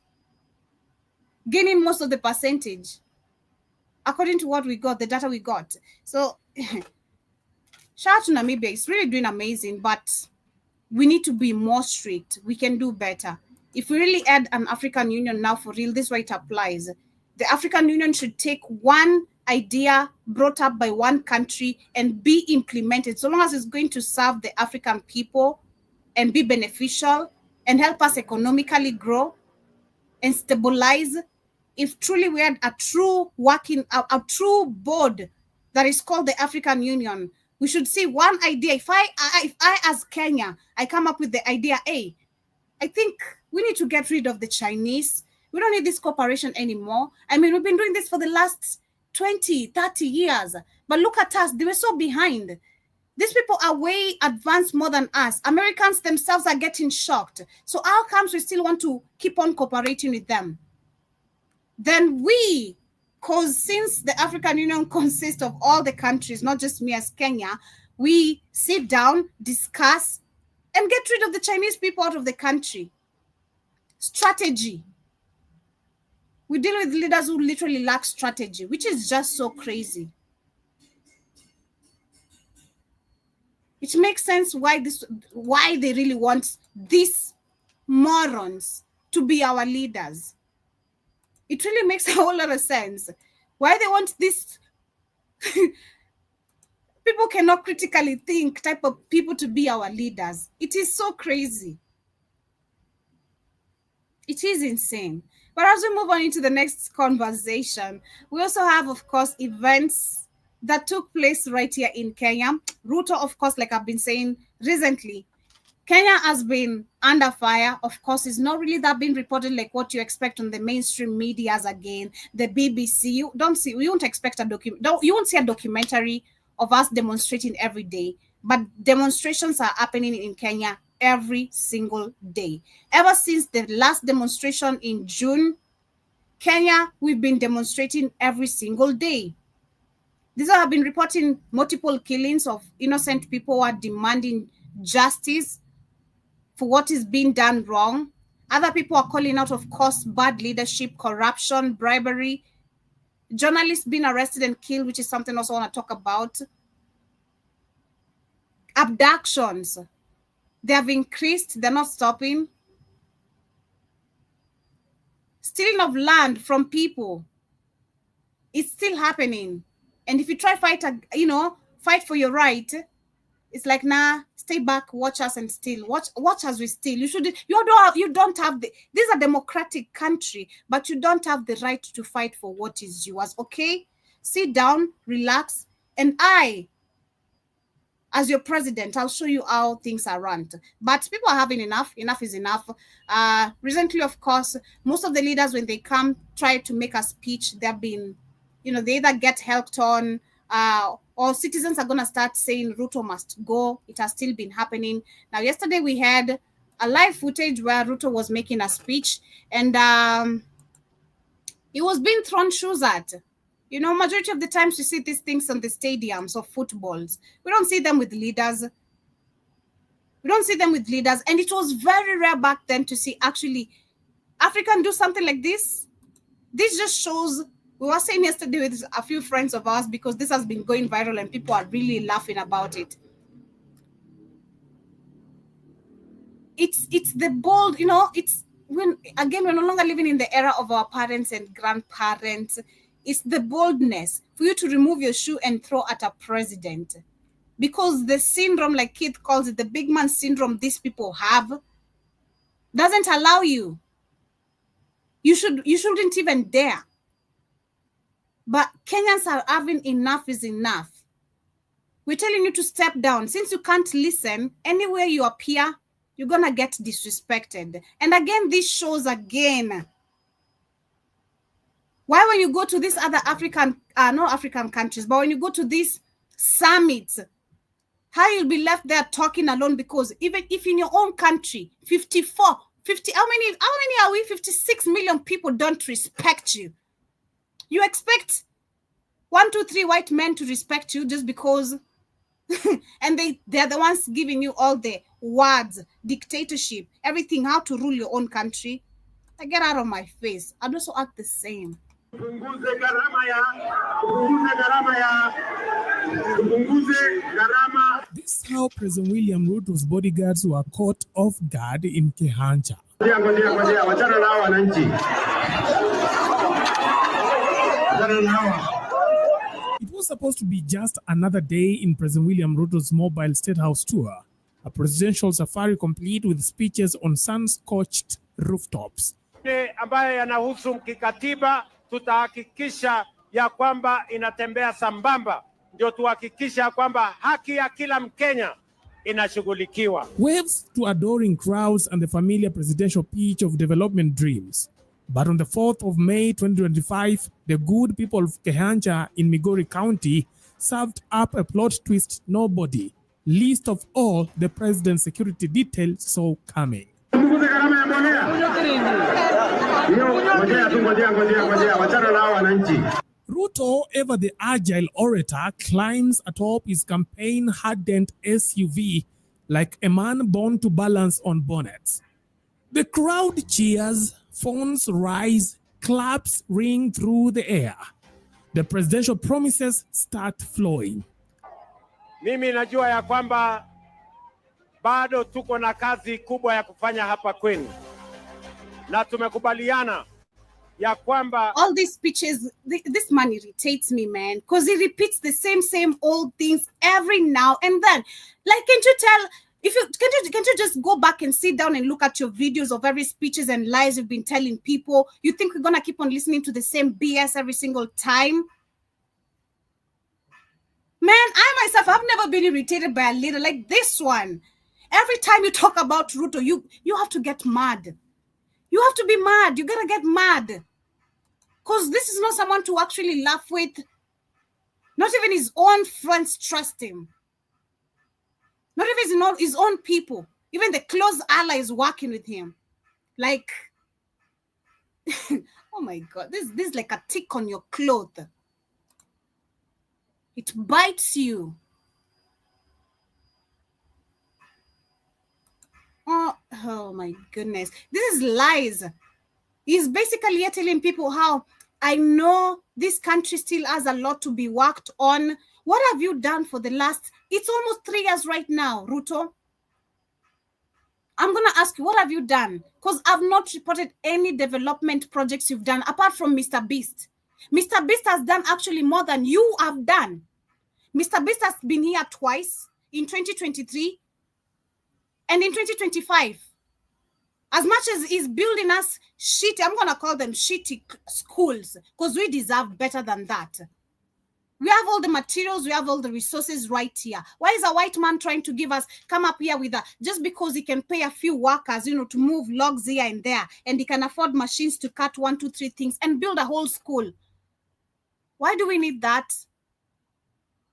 gaining most of the percentage, according to what we got, the data we got. So shout out to Namibia. It's really doing amazing, but we need to be more strict. We can do better. If we really add an African Union now for real, this is why it applies. The African Union should take one idea brought up by one country and be implemented, so long as it's going to serve the African people and be beneficial and help us economically grow and stabilize. If truly we had a true a true board that is called the African Union, we should see one idea. If I as Kenya, I come up with the idea A, I think we need to get rid of the Chinese. We don't need this cooperation anymore. I mean, we've been doing this for the last 20, 30 years. But look at us. They were so behind. These people are way advanced more than us. Americans themselves are getting shocked. So how comes we still want to keep on cooperating with them? Then because since the African Union consists of all the countries, not just me as Kenya, we sit down, discuss, and get rid of the Chinese people out of the country. Strategy. We deal with leaders who literally lack strategy, which is just so crazy. It makes sense why they really want these morons to be our leaders. It really makes a whole lot of sense. Why they want this people cannot critically think type of people to be our leaders. It is so crazy. It is insane. But as we move on into the next conversation, we also have, of course, events that took place right here in Kenya. Ruto, of course, like I've been saying recently, Kenya has been under fire. Of course, it's not really that being reported like what you expect on the mainstream medias again. The BBC, you won't expect you won't see a documentary of us demonstrating every day. But demonstrations are happening in Kenya every single day. Ever since the last demonstration in June, Kenya, we've been demonstrating every single day. These have been reporting multiple killings of innocent people who are demanding justice for what is being done wrong. Other people are calling out, of course, bad leadership, corruption, bribery, journalists being arrested and killed, which is something also I want to talk about. Abductions, they have increased, they're not stopping. Stealing of land from people, it's still happening. And if you try fight for your right, it's like, nah, stay back, watch us and steal. Watch as we steal. You don't have this is a democratic country, but you don't have the right to fight for what is yours. Okay? Sit down, relax, and as your president, I'll show you how things are run. But people are having enough. Enough is enough. Recently, of course, most of the leaders, when they come, try to make a speech, they've been, they either get helped on, or citizens are going to start saying Ruto must go. It has still been happening. Now, yesterday we had a live footage where Ruto was making a speech, and he was being thrown shoes at. Majority of the times you see these things on the stadiums of footballs. We don't see them with leaders. And it was very rare back then to see actually African do something like this. This just shows, we were saying yesterday with a few friends of ours, because this has been going viral and people are really laughing about it. It's the bold, it's we're no longer living in the era of our parents and grandparents. It's the boldness for you to remove your shoe and throw at a president. Because the syndrome, like Keith calls it, the big man syndrome these people have, doesn't allow you. You shouldn't even dare. But Kenyans are having enough is enough. We're telling you to step down. Since you can't listen, anywhere you appear, you're going to get disrespected. And again, this shows again why when you go to these other not African countries, but when you go to these summits, how you'll be left there talking alone, because even if in your own country, 50, how many are we? 56 million people don't respect you. You expect 1, 2, 3 white men to respect you just because, and they're the ones giving you all the words, dictatorship, everything, how to rule your own country. Get out of my face. I'd also act the same. This is how President William Ruto's bodyguards were caught off guard in Kehancha. It was supposed to be just another day in President William Ruto's mobile state house tour, a presidential safari complete with speeches on sun-scorched rooftops. Ambayo yanahusu kikatiba, tutahakikisha ya kwamba inatembea sambamba, ndio tuhakikisha kwamba haki ya kila Mkenya inashughulikiwa. Waves to adoring crowds and the familiar presidential pitch of development dreams. But on the 4th of May 2025, the good people of Kehancha in Migori County served up a plot twist nobody, least of all the president's security detail, saw coming. Ruto, ever the agile orator, climbs atop his campaign-hardened SUV like a man born to balance on bonnets. The crowd cheers, phones rise, claps ring through the air. The presidential promises start flowing. Mimi najua ya kwamba bado tuko na kazi kubwa ya kufanya hapa kwenu. Na tumekubaliana ya kwamba all these speeches, this man irritates me, man, because he repeats the same old things every now and then. Like, can't you tell? Can't you just go back and sit down and look at your videos of every speeches and lies you've been telling people? You think we're gonna keep on listening to the same BS every single time? Man, I myself, I've never been irritated by a leader like this one. Every time you talk about Ruto, you have to get mad. You have to be mad. You gotta get mad. Because this is not someone to actually laugh with. Not even his own friends trust him. Not even his own people. Even the close allies working with him. Like, oh my God, this is like a tick on your cloth. It bites you. Oh my goodness. This is lies. He's basically telling people how, I know this country still has a lot to be worked on. What have you done for the last, it's almost 3 years right now, Ruto. I'm going to ask you, what have you done? Because I've not reported any development projects you've done apart from Mr. Beast. Mr. Beast has done actually more than you have done. Mr. Beast has been here twice, in 2023 and in 2025. As much as he's building us shitty, I'm going to call them shitty schools, because we deserve better than that. We have all the materials, we have all the resources right here. Why is a white man trying to give us, come up here with just because he can pay a few workers, to move logs here and there, and he can afford machines to cut 1, 2, 3 things and build a whole school? Why do we need that?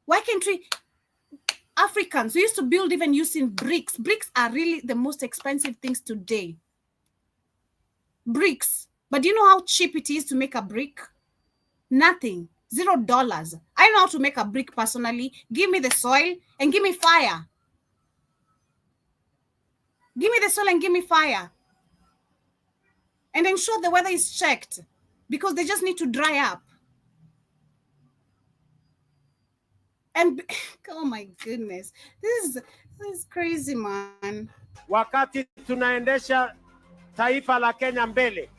Why can't we? Africans, we used to build even using bricks. Bricks are really the most expensive things today. Bricks. But do you know how cheap it is to make a brick? Nothing. $0. I know how to make a brick personally. Give me the soil and give me fire. Give me the soil and give me fire. And ensure the weather is checked, because they just need to dry up. And oh my goodness, this is crazy, man. wakati tunaendesha taifa la Kenya mbele,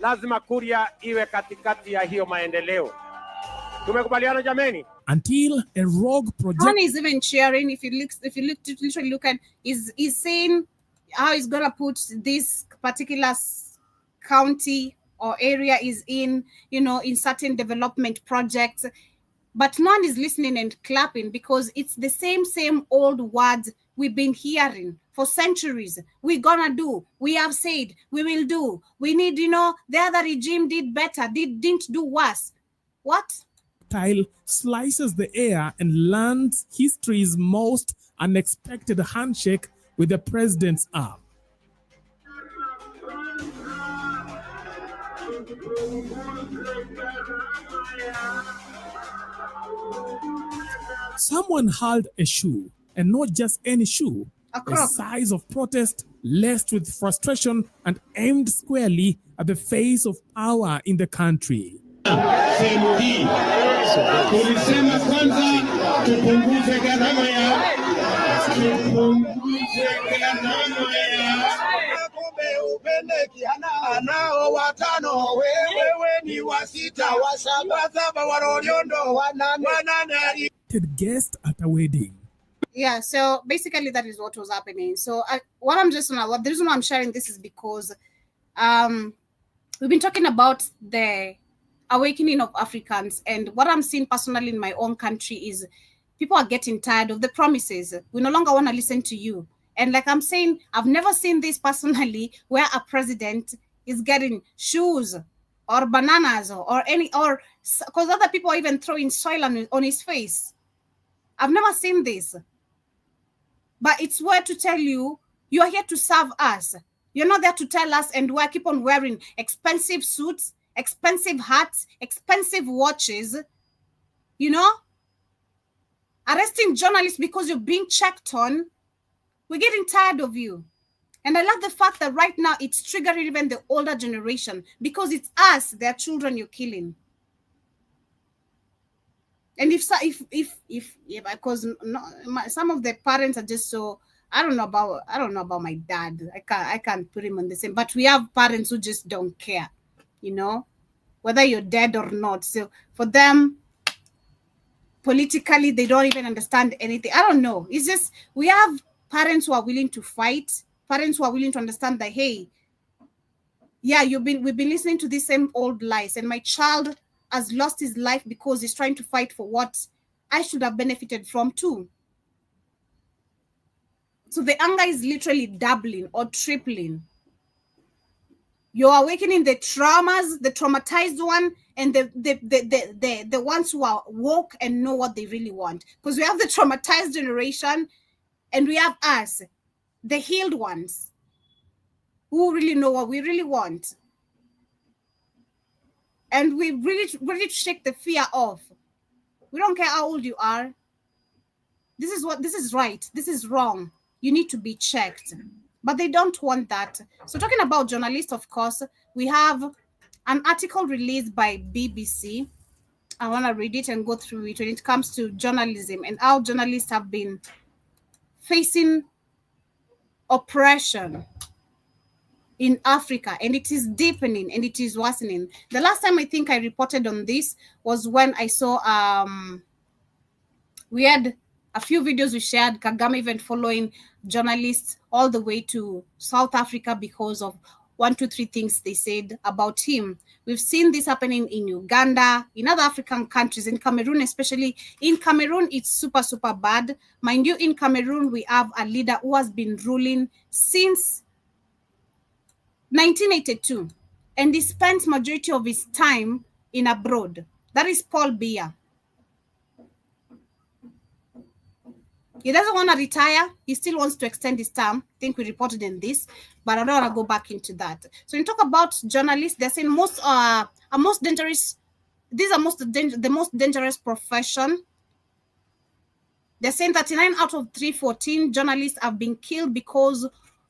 lazima Kuria iwe katikati ya hiyo maendeleo. Tumekubaliana jameni? Until a rogue project. Tony is even cheering. If you literally look at, is saying how he's gonna put this particular county or area is in, in certain development projects. But none is listening and clapping, because it's the same old words we've been hearing for centuries. We're gonna do, we have said, we will do. We need, the other regime did better, didn't do worse. What? Tile slices the air and lands history's most unexpected handshake with the president's arm. Someone hurled a shoe, and not just any shoe, a size of protest laced with frustration and aimed squarely at the face of power in the country. Sehemu hii tulisema kwanza tupunguze gharama ya kumbe upende anao watano wewe ni wa sita wa saba waroliondo wanane guest at a wedding. Yeah, so basically that is what was happening. So the reason why I'm sharing this is because we've been talking about the awakening of Africans, and what I'm seeing personally in my own country is people are getting tired of the promises. We no longer want to listen to you. And like I'm saying, I've never seen this personally where a president is getting shoes or bananas or because other people are even throwing soil on his face. I've never seen this. But it's where to tell you, you are here to serve us. You're not there to tell us and keep on wearing expensive suits, expensive hats, expensive watches, arresting journalists because you're being checked on. We're getting tired of you. And I love the fact that right now it's triggering even the older generation, because it's us, their children, you're killing. And because some of the parents are just so, I don't know about my dad. I can't put him on the same, but we have parents who just don't care, whether you're dead or not. So for them, politically, they don't even understand anything. I don't know. It's just, we have parents who are willing to fight, parents who are willing to understand that, hey, yeah, we've been listening to these same old lies, and my child has lost his life because he's trying to fight for what I should have benefited from too. So the anger is literally doubling or tripling. You're awakening the traumas, the traumatized one, and the ones who are woke and know what they really want. Because we have the traumatized generation, and we have us, the healed ones, who really know what we really want. And we really shake the fear off. We don't care how old you are. This is right. This is wrong. You need to be checked. But they don't want that. So talking about journalists, of course, we have an article released by BBC. I want to read it and go through it when it comes to journalism and how journalists have been facing oppression in Africa, and it is deepening and it is worsening. The last time I think I reported on this was when I saw we had a few videos we shared, Kagame even following journalists all the way to South Africa because of 1, 2, 3 things they said about him. We've seen this happening in Uganda, in other African countries, in Cameroon, especially. In Cameroon, it's super, super bad. Mind you, in Cameroon, we have a leader who has been ruling since 1982, and he spent majority of his time in abroad. That is Paul Biya. He doesn't want to retire. He still wants to extend his term. I think we reported in this, but I don't want to go back into that. So when you talk about journalists, they're saying the most dangerous profession. They're saying 39 out of 314 journalists have been killed because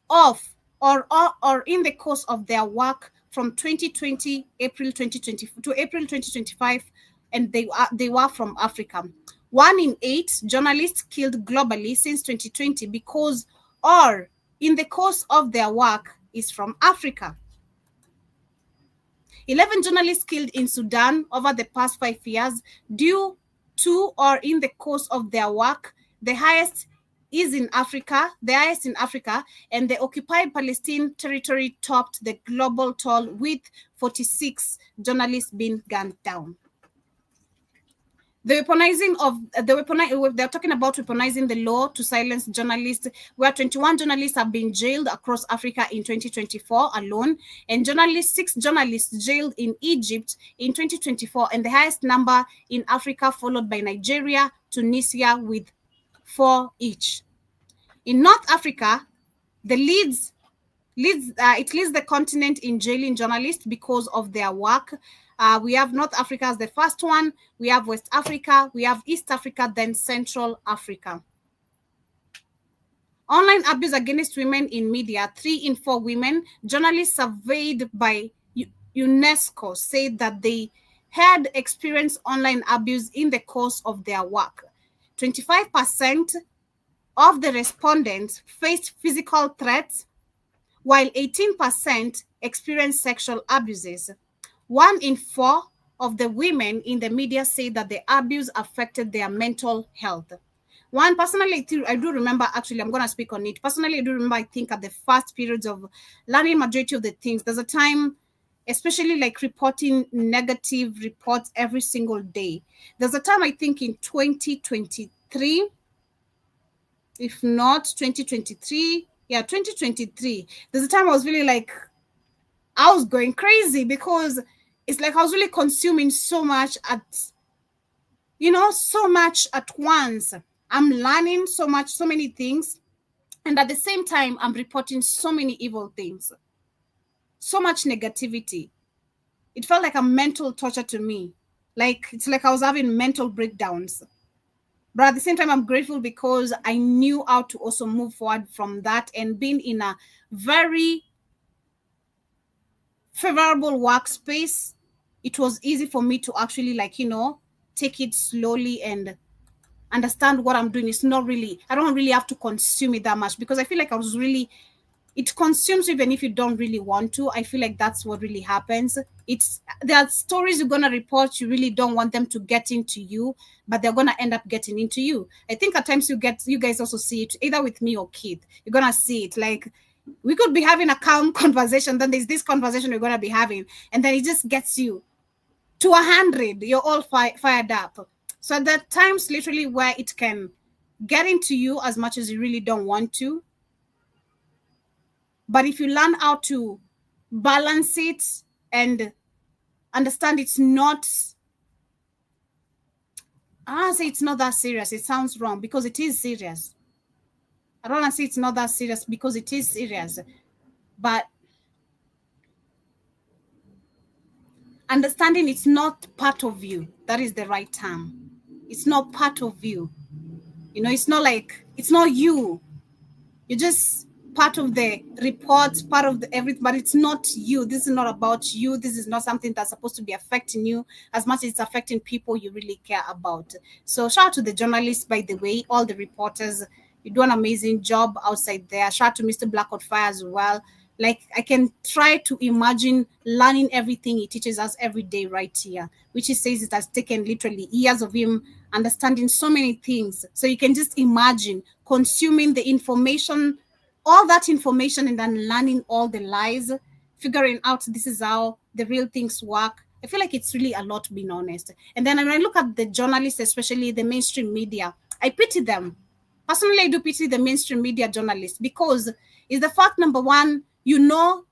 of or in the course of their work from 2020, April 2020 to April 2025, and they were from Africa. 1 in 8 journalists killed globally since 2020 because or in the course of their work is from Africa. 11 journalists killed in Sudan over the past 5 years due to or in the course of their work. The highest in Africa, and the occupied Palestine territory topped the global toll with 46 journalists being gunned down. They're talking about weaponizing the law to silence journalists, where 21 journalists have been jailed across Africa in 2024 alone, and 6 journalists jailed in Egypt in 2024, and the highest number in Africa, followed by Nigeria, Tunisia with 4 each. In North Africa, it leads the continent in jailing journalists because of their work. We have North Africa as the first one. We have West Africa. We have East Africa, then Central Africa. Online abuse against women in media. 3 in 4 women journalists surveyed by UNESCO said that they had experienced online abuse in the course of their work. 25% of the respondents faced physical threats, while 18% experienced sexual abuses. 1 in 4 of the women in the media say that the abuse affected their mental health. Personally, I do remember, actually, I'm going to speak on it. Personally, I do remember, I think, at the first periods of learning majority of the things, there's a time, especially like reporting negative reports every single day. There's a time, I think, in 2023, if not 2023, 2023. There's a time I was really like, I was going crazy because it's like I was really consuming so much at once. I'm learning so many things. And at the same time, I'm reporting so many evil things, so much negativity. It felt like a mental torture to me. Like, it's like I was having mental breakdowns. But at the same time, I'm grateful because I knew how to also move forward from that, and being in a very favorable workspace, it was easy for me to actually take it slowly and understand what I'm doing. It's not really, I don't really have to consume it that much because I feel like I was really it consumes even if you don't really want to. I feel like that's what really happens. There are stories you're gonna report you really don't want them to get into you, but they're gonna end up getting into you. I think at times you guys also see it either with me or Keith. You're gonna see it like we could be having a calm conversation, then there's this conversation we're gonna be having, and then it just gets you to 100. You're all fired up. So there are times literally where it can get into you as much as you really don't want to. But if you learn how to balance it and understand it's not, I say it's not that serious. It sounds wrong because it is serious. I don't want to say it's not that serious because it is serious. But understanding it's not part of you. That is the right term. It's not part of you. You know, it's not like, it's not you. You're just part of the report, part of the everything, but it's not you. This is not about you. This is not something that's supposed to be affecting you as much as it's affecting people you really care about. So shout out to the journalists, by the way, all the reporters. You do an amazing job outside there. Shout out to Mr. Black on Fire as well. Like, I can try to imagine learning everything he teaches us every day right here, which he says it has taken literally years of him understanding so many things. So you can just imagine consuming the information, all that information, and then learning all the lies, figuring out this is how the real things work. I feel like it's really a lot, being honest. And then when I look at the journalists, especially the mainstream media, I pity them. Personally, I do pity the mainstream media journalists because it's the fact, number one, you know,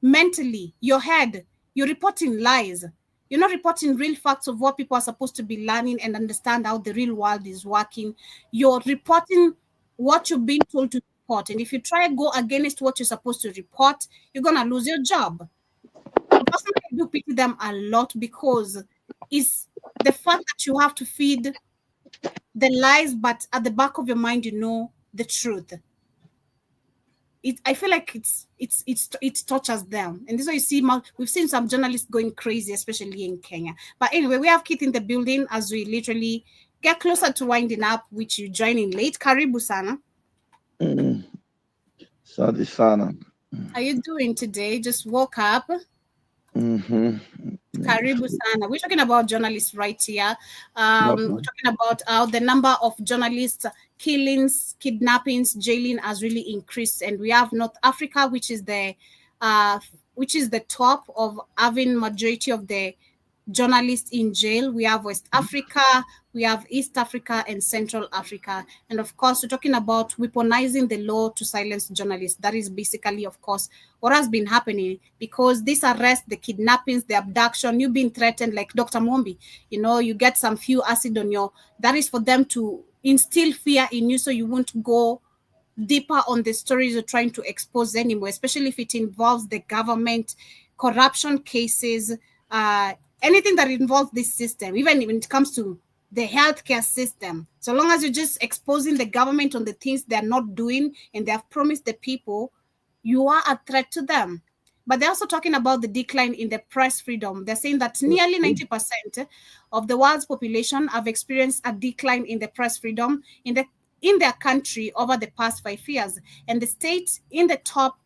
mentally, your head, you're reporting lies. You're not reporting real facts of what people are supposed to be learning and understand how the real world is working. You're reporting what you've been told to report. And if you try to go against what you're supposed to report, you're going to lose your job. So personally, I do pity them a lot because it's the fact that you have to feed the lies, but at the back of your mind, you know the truth. I feel like it tortures them, and this is why you see we've seen some journalists going crazy, especially in Kenya. But anyway, we have Keith in the building as we literally get closer to winding up, which you joining late. Karibu sana. Sadi sana. How you doing today? Just woke up. Karibu sana. We're talking about journalists right here. We're talking about how the number of journalists killings, kidnappings, jailing has really increased, and we have North Africa, which is the top of having majority of the journalists in jail. We have West Africa, we have East Africa, and Central Africa. And of course, we're talking about weaponizing the law to silence journalists. That is basically, of course, what has been happening, because this arrest, the kidnappings, the abduction, you've been threatened, like Dr. Mombi, you know, you get some few acid on your, that is for them to instill fear in you so you won't go deeper on the stories you're trying to expose anymore, especially if it involves the government, corruption cases, anything that involves this system, even when it comes to the healthcare system. So long as you're just exposing the government on the things they're not doing and they have promised the people, you are a threat to them. But they're also talking about the decline in the press freedom. They're saying that nearly 90% of the world's population have experienced a decline in the press freedom in their country over the past 5 years. And the state in the top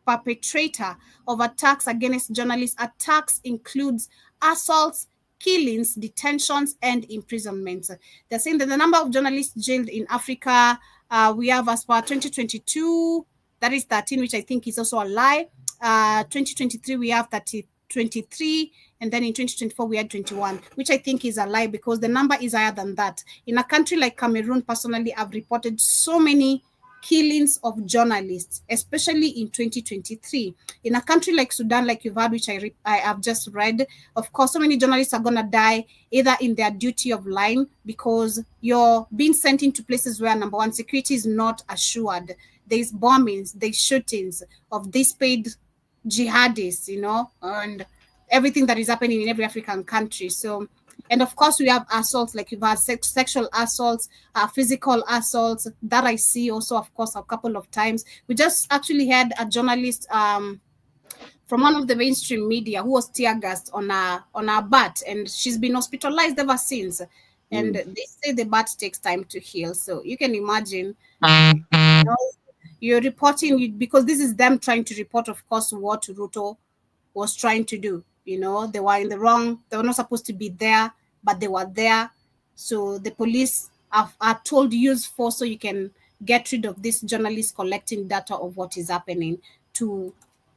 perpetrator of attacks against journalists, attacks includes assaults, killings, detentions, and imprisonments. They're saying that the number of journalists jailed in Africa, we have as per 2022, that is 13, which I think is also a lie. 2023, we have 23, and then in 2024, we had 21, which I think is a lie because the number is higher than that. In a country like Cameroon, personally, I've reported so many killings of journalists, especially in 2023. In a country like Sudan, like you've heard, which I have just read, of course, so many journalists are going to die either in their duty of line because you're being sent into places where, number one, security is not assured. There's bombings, there's shootings of these paid jihadists, you know, and everything that is happening in every African country. So, and of course, we have assaults, like you've had sexual assaults, physical assaults that I see also, of course, a couple of times. We just actually had a journalist from one of the mainstream media who was tear gassed on her butt, and she's been hospitalized ever since. And they say the butt takes time to heal. So you can imagine, You're reporting because this is them trying to report, of course, what Ruto was trying to do. You know, they were in the wrong. They were not supposed to be there, but they were there. So the police are told use force so you can get rid of this journalist collecting data of what is happening to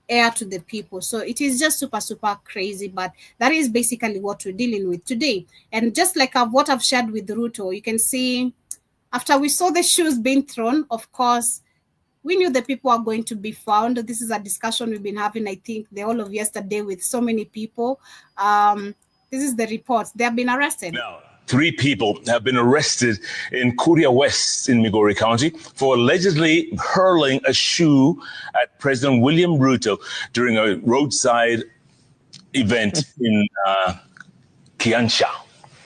air to the people. So it is just super, super crazy. But that is basically what we're dealing with today. And just like what I've shared with Ruto, you can see after we saw the shoes being thrown, of course, we knew the people are going to be found. This is a discussion we've been having, I think, the whole of yesterday with so many people. This is the report. They have been arrested. Now, 3 people have been arrested in Kuria West in Migori County for allegedly hurling a shoe at President William Ruto during a roadside event in Kiansha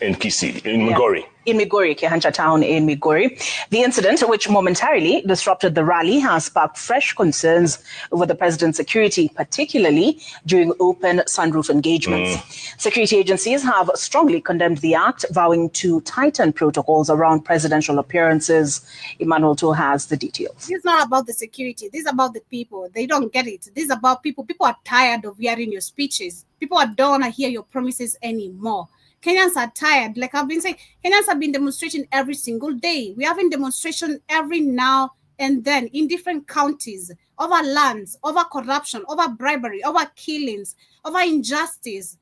in Kisii, in Migori. In Migori, Kiansha town in Migori. The incident, which momentarily disrupted the rally, has sparked fresh concerns over the president's security, particularly during open sunroof engagements. Security agencies have strongly condemned the act, vowing to tighten protocols around presidential appearances. Emmanuel To has the details. This is not about the security. This is about the people. They don't get it. This is about people. People are tired of hearing your speeches. People don't want to hear your promises anymore. Kenyans are tired. Like I've been saying, Kenyans have been demonstrating every single day. We're having demonstration every now and then in different counties over lands, over corruption, over bribery, over killings, over injustice,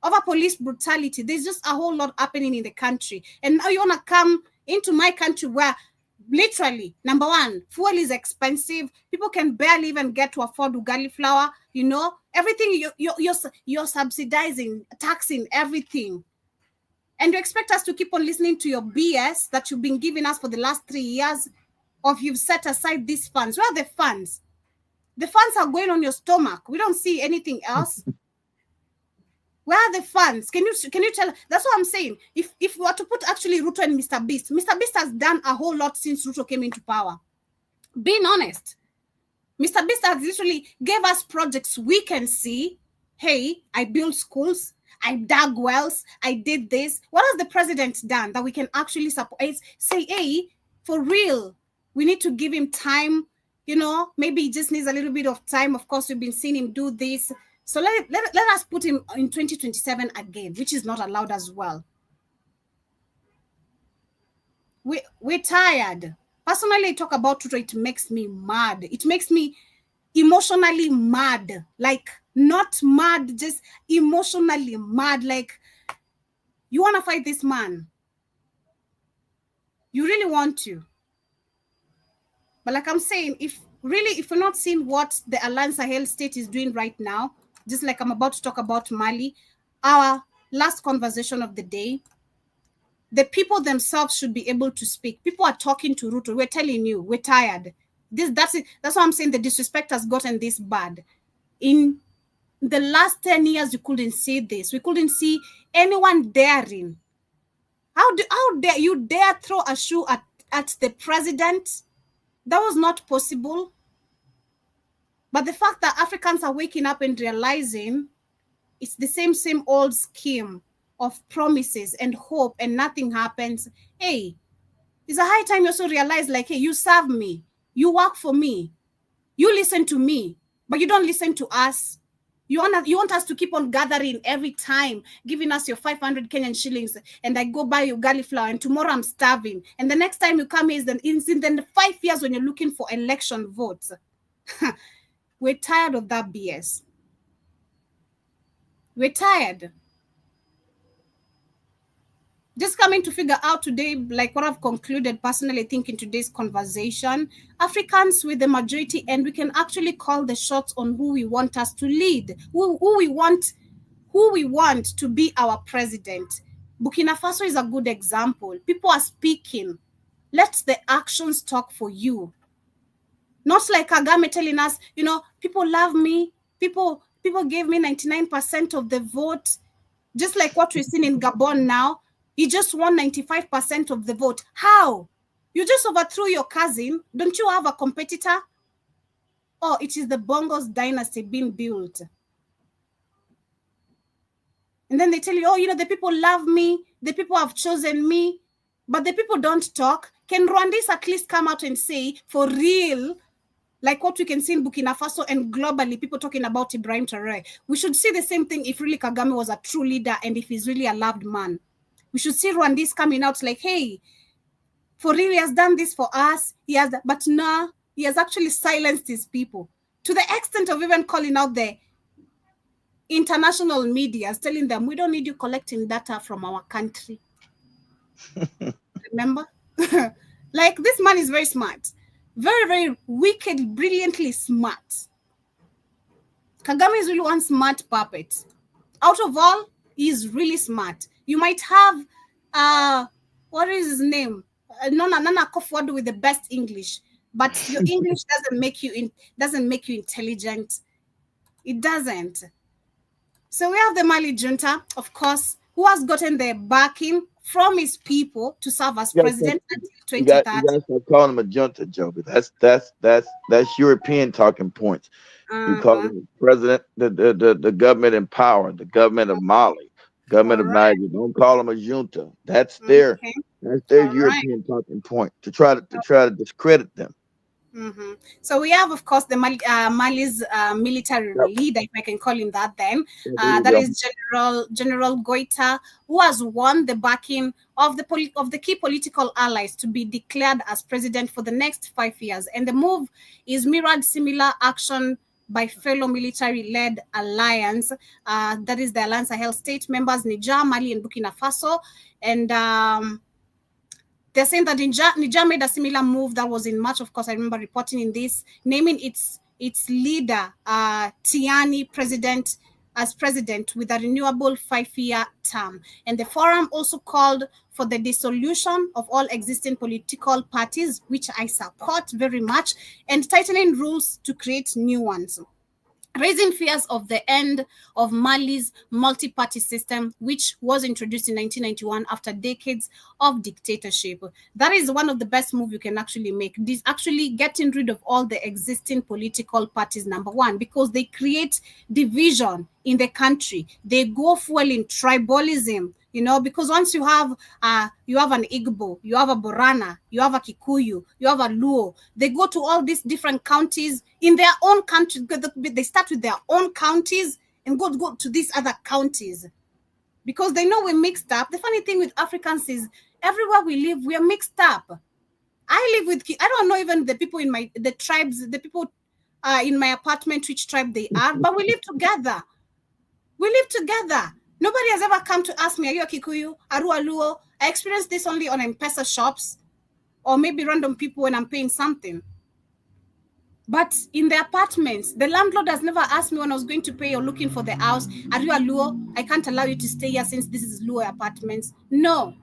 over police brutality. There's just a whole lot happening in the country. And now you want to come into my country where literally, number one, fuel is expensive. People can barely even get to afford ugali flour. You know, everything you're subsidizing, taxing everything. And you expect us to keep on listening to your BS that you've been giving us for the last 3 years, or you've set aside these funds. Where are the funds? The funds are going on your stomach. We don't see anything else. Where are the funds? Can you tell? That's what I'm saying. If we were to put actually Ruto and Mr. Beast has done a whole lot since Ruto came into power. Being honest, Mr. Beast has literally gave us projects we can see. Hey, I built schools. I dug wells. I did this. What has the president done that we can actually support? Say, hey, for real, we need to give him time. You know, maybe he just needs a little bit of time. Of course, we've been seeing him do this. So let us put him in 2027 again, which is not allowed as well. We're tired. Personally, I talk about Ruto, it makes me mad. It makes me emotionally mad. Like, not mad, just emotionally mad. Like, you want to fight this man. You really want to. But like I'm saying, if we're not seeing what the Alliance of Sahel States is doing right now, just like I'm about to talk about Mali, our last conversation of the day, the people themselves should be able to speak. People are talking to Ruto. We're telling you, we're tired. That's it. That's why I'm saying the disrespect has gotten this bad. In the last 10 years, you couldn't see this. We couldn't see anyone daring. How dare you dare throw a shoe at the president? That was not possible. But the fact that Africans are waking up and realizing it's the same old scheme of promises and hope and nothing happens. Hey, it's a high time you also realize, like, hey, you serve me. You work for me. You listen to me, but you don't listen to us. You want us to keep on gathering every time, giving us your 500 Kenyan shillings, and I go buy your ugali flour, and tomorrow I'm starving. And the next time you come here is in the 5 years when you're looking for election votes. We're tired of that BS. We're tired. Just coming to figure out today, like what I've concluded personally, I think in today's conversation, Africans with the majority, and we can actually call the shots on who we want us to lead, who we want to be our president. Burkina Faso is a good example. People are speaking. Let the actions talk for you. Not like Kagame telling us, you know, people love me. People gave me 99% of the vote. Just like what we've seen in Gabon now. He just won 95% of the vote. How? You just overthrew your cousin. Don't you have a competitor? Oh, it is the Bongos dynasty being built. And then they tell you, oh, you know, the people love me. The people have chosen me. But the people don't talk. Can Rwandese at least come out and say, for real, like what we can see in Burkina Faso and globally, people talking about Ibrahim Traoré. We should see the same thing if really Kagame was a true leader and if he's really a loved man. We should see Rwandese coming out like, hey, for real, he has done this for us. But now he has actually silenced his people to the extent of even calling out the international media, telling them, we don't need you collecting data from our country. Remember? Like, this man is very smart. Very, very wicked, brilliantly smart. Kagame is really one smart puppet. Out of all, he's really smart. You might have, what is his name? Nana Kofuado with the best English, but your English doesn't make you intelligent. It doesn't. So we have the Mali junta, of course, who has gotten the backing from his people to serve as president until 2030. You got to start calling him a junta, Joe. That's European talking points. You call him president, the government in power, the government of Mali, government of Niger. Don't call him a junta. That's their European talking point to try to discredit them. So we have, of course, the Mali's military leader, if I can call him that. Then that is General Goïta, who has won the backing of the key political allies to be declared as president for the next 5 years. And the move is mirrored similar action by fellow military-led alliance, that is the Alliance of Sahel States members, Niger, Mali, and Burkina Faso. And they're saying that Niger made a similar move that was in March. Of course, I remember reporting in this, naming its leader, Tiani, as president with a renewable 5-year term. And the forum also called for the dissolution of all existing political parties, which I support very much, and tightening rules to create new ones, raising fears of the end of Mali's multi-party system, which was introduced in 1991 after decades of dictatorship. That is one of the best moves you can actually make. This actually getting rid of all the existing political parties, number one, because they create division in the country. They go full in tribalism, because once you have an Igbo, you have a Borana, you have a Kikuyu, you have a Luo, they go to all these different counties in their own country. They start with their own counties and go to these other counties because they know we're mixed up. The funny thing with Africans is everywhere we live, we are mixed up. I don't know even the people in the tribes, the people in my apartment, which tribe they are, but we live together. We live together. Nobody has ever come to ask me, are you a Kikuyu? Are you a Luo? I experienced this only on M-Pesa shops or maybe random people when I'm paying something. But in the apartments, the landlord has never asked me when I was going to pay or looking for the house, are you a Luo? I can't allow you to stay here since this is Luo apartments. No.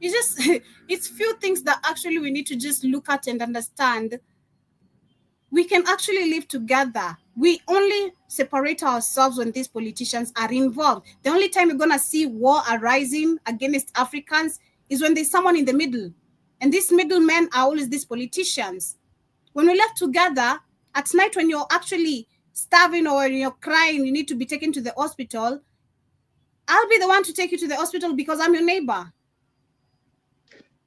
It's few things that actually we need to just look at and understand. We can actually live together. We only separate ourselves when these politicians are involved. The only time we're going to see war arising against Africans is when there's someone in the middle. And these middlemen are always these politicians. When we live together, at night when you're actually starving or you're crying, you need to be taken to the hospital, I'll be the one to take you to the hospital because I'm your neighbor.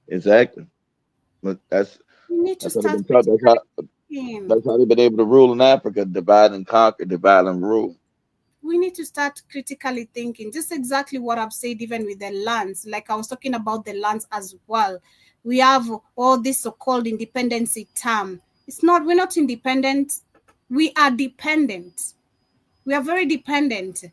Exactly. But that's how they've been able to rule in Africa, divide and conquer, divide and rule. We need to start critically thinking. Just exactly what I've said, even with the lands. Like I was talking about the lands as well. We have all this so-called independency term. We're not independent. We are dependent. We are very dependent.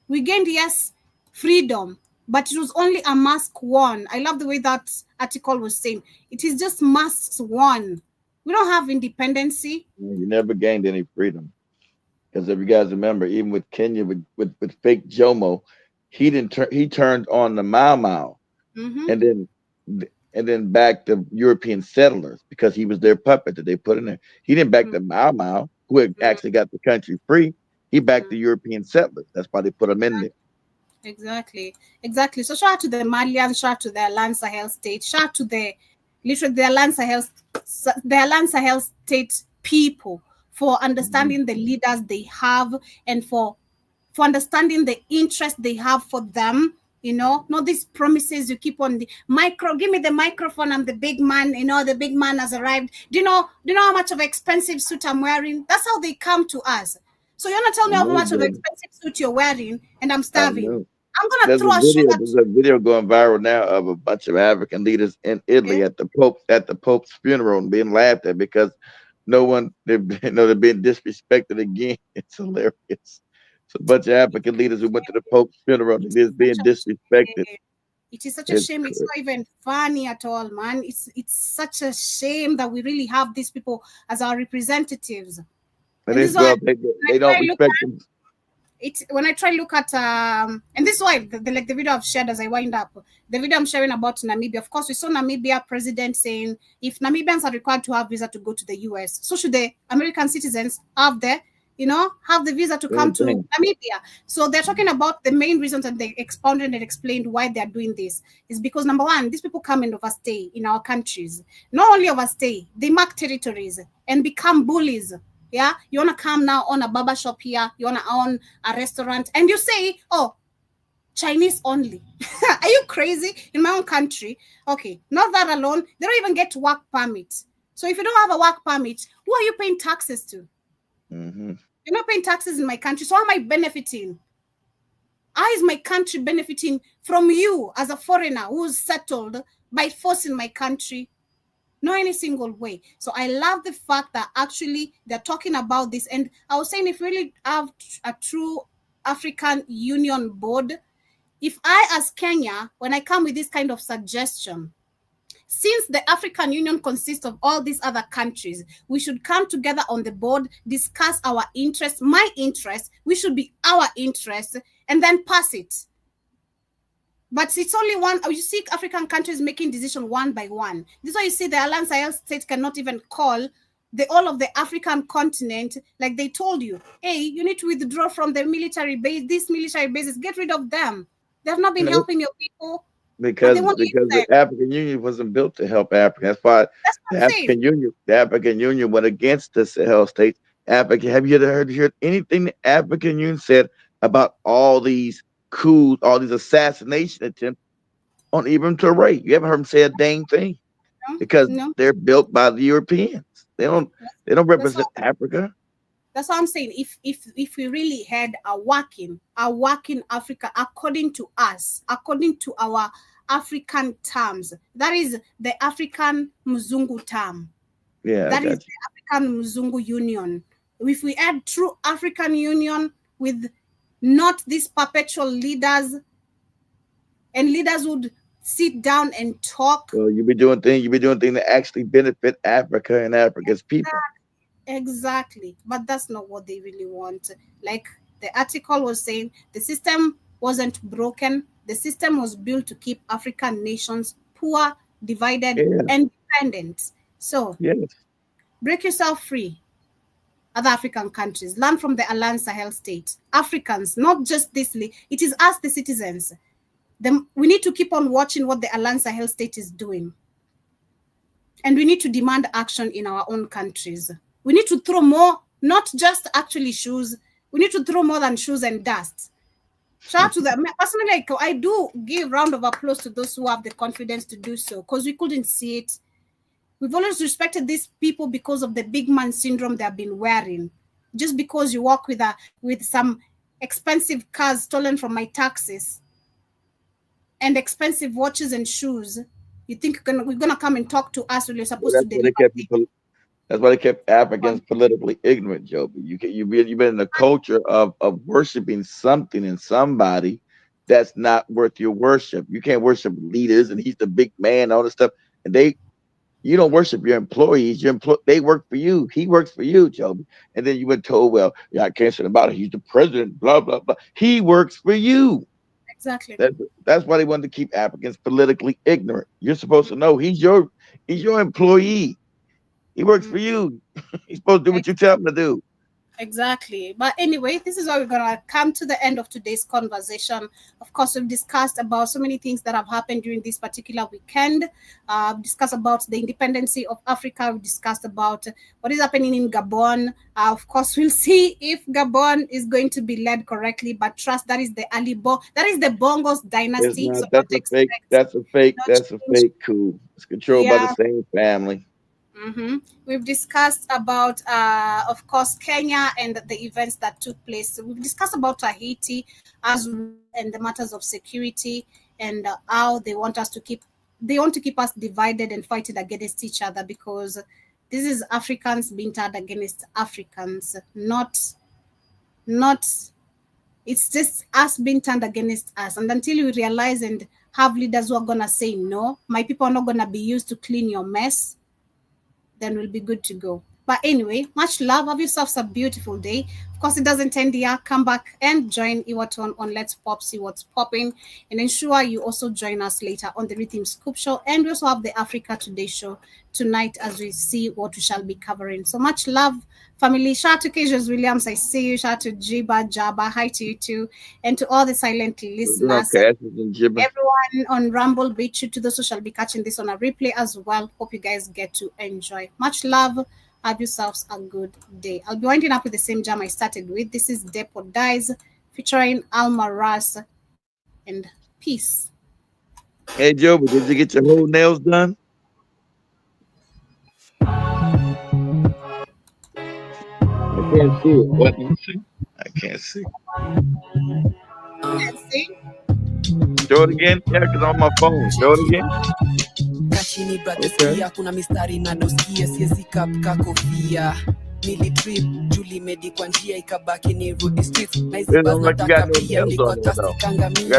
We gained, yes, freedom, but it was only a mask worn. I love the way that article was saying. It is just masks worn. We don't have independency. You never gained any freedom. Because if you guys remember, even with Kenya, with fake Jomo, he turned on the Mau Mau, and then backed the European settlers because he was their puppet that they put in there. He didn't back the Mau Mau, who had actually got the country free. He backed the European settlers. That's why they put him in there. Exactly. So shout out to the Malians, shout out to the Alliance of Sahel States, shout out to the Alliance of Sahel State people for understanding the leaders they have and for understanding the interest they have for them You know, not these promises you keep on the micro. Give me the microphone. I'm the big man. You know, the big man has arrived. Do you know how much of an expensive suit I'm wearing? That's how they come to us. So you're not telling me how much of an expensive suit you're wearing, and I'm starving. I'm gonna throw a shoe at There's a video going viral now of a bunch of African leaders in Italy at the Pope's funeral and being laughed at because no one they're being disrespected again. It's hilarious. It's a bunch of African leaders who went to the Pope's funeral and is being disrespected. It is such a shame. It's not even funny at all, man. It's such a shame that we really have these people as our representatives. And this is why they don't respect them. When I try to look at and this is why the video I've shared as I wind up, the video I'm sharing about Namibia. Of course, we saw Namibia president saying if Namibians are required to have visa to go to the US, so should the American citizens have the visa to come to Namibia. So they're talking about the main reasons, and they expounded and explained why they're doing this is because number one, these people come and overstay in our countries. Not only overstay, they mark territories and become bullies. Yeah, you want to come now on a barber shop here, you want to own a restaurant, and you say, oh, Chinese only. Are you crazy? In my own country, okay, not that alone, they don't even get work permit. So if you don't have a work permit, who are you paying taxes to? Mm-hmm. You're not paying taxes in my country, so how am I benefiting? How is my country benefiting from you as a foreigner who's settled by force in my country? Not any single way. So I love the fact that actually they're talking about this. And I was saying, if we really have a true African Union board, if I, as Kenya, when I come with this kind of suggestion, since the African Union consists of all these other countries, we should come together on the board, discuss our interests, my interests, we should be our interests, and then pass it. But it's only one. You see African countries making decisions one by one. This is why you see the Alliance of Sahel States cannot even call all of the African continent, like they told you, hey, you need to withdraw from the military base. These military bases, get rid of them. They have not been helping your people. Because the African Union wasn't built to help Africa. That's why the African Union went against the Sahel states. Have you heard anything the African Union said about all these coups, all these assassination attempts on Ibn Traoré? You haven't heard them say a dang thing because they're built by the Europeans. They don't represent Africa. That's what I'm saying. If we really had a working Africa according to us, according to our African terms, that is the African Mzungu term. Yeah, that is the African Mzungu Union. If we had true African Union with not these perpetual leaders, and leaders would sit down and talk. Well, you'll be doing things that actually benefit Africa and Africa's people. Exactly. But that's not what they really want. Like the article was saying, the system wasn't broken. The system was built to keep African nations poor, divided, and dependent. So break yourself free. Other African countries, learn from the Alliance of Sahel States. Africans, not just this, it is us, the citizens. We need to keep on watching what the Alliance of Sahel States is doing. And we need to demand action in our own countries. We need to throw more, not just actually shoes. We need to throw more than shoes and dust. Shout out to them. Personally, I do give round of applause to those who have the confidence to do so, because we couldn't see it. We've always respected these people because of the big man syndrome they have been wearing. Just because you walk with some expensive cars stolen from my taxes and expensive watches and shoes, you think we're gonna come and talk to us when you're supposed to deliver? That's why they kept Africans politically ignorant, Joe. You've been in a culture of worshiping something and somebody that's not worth your worship. You can't worship leaders, and he's the big man, all this stuff, and you don't worship your employees. They work for you. He works for you, Joby. And then you were told, well, I can't say about it. He's the president, blah, blah, blah. He works for you. Exactly. That's why they wanted to keep Africans politically ignorant. You're supposed to know he's your employee. He works for you. He's supposed to do what you tell him to do. Exactly. But anyway, this is why we're going to come to the end of today's conversation. Of course, we've discussed about so many things that have happened during this particular weekend. We've discussed about the independence of Africa. We discussed about what is happening in Gabon. Of course, we'll see if Gabon is going to be led correctly. But trust, that is the that is the Bongos dynasty. Not, so that's a fake. That's a fake coup. It's controlled by the same family. We've discussed about, of course, Kenya and the events that took place. We've discussed about Haiti as well, and the matters of security and how they want us to keep. They want to keep us divided and fighting against each other, because this is Africans being turned against Africans, not. It's just us being turned against us. And until we realize and have leaders who are gonna say no, my people are not gonna be used to clean your mess, then we'll be good to go. But anyway, much love. Have yourselves a beautiful day. Of course, it doesn't end here. Come back and join Iwaton on Let's Pop, see what's popping. And ensure you also join us later on the Rhythm Scoop Show. And we also have the Africa Today Show tonight as we see what we shall be covering. So much love, family. Shout out to Cassius Williams. I see you. Shout out to Jiba, Jabba. Hi to you too. And to all the silent listeners. Everyone on Rumble, Beach, to those who shall be catching this on a replay as well. Hope you guys get to enjoy. Much love. Have yourselves a good day. I'll be winding up with the same jam I started with. This is Depot Dies featuring Alma Ras, and peace. Hey Joe, but did you get your whole nails done? I can't see it. What do you see? I can't see. Can't see? Show it again. Yeah, because on my phone. Show it again. Kachini brother skia kuna mistari na doskia siezi kapka kofia nilitrip Julie medi kwa njia ikabaki ni rudi streets na hizi buzz nataka pia niko tastikanga mia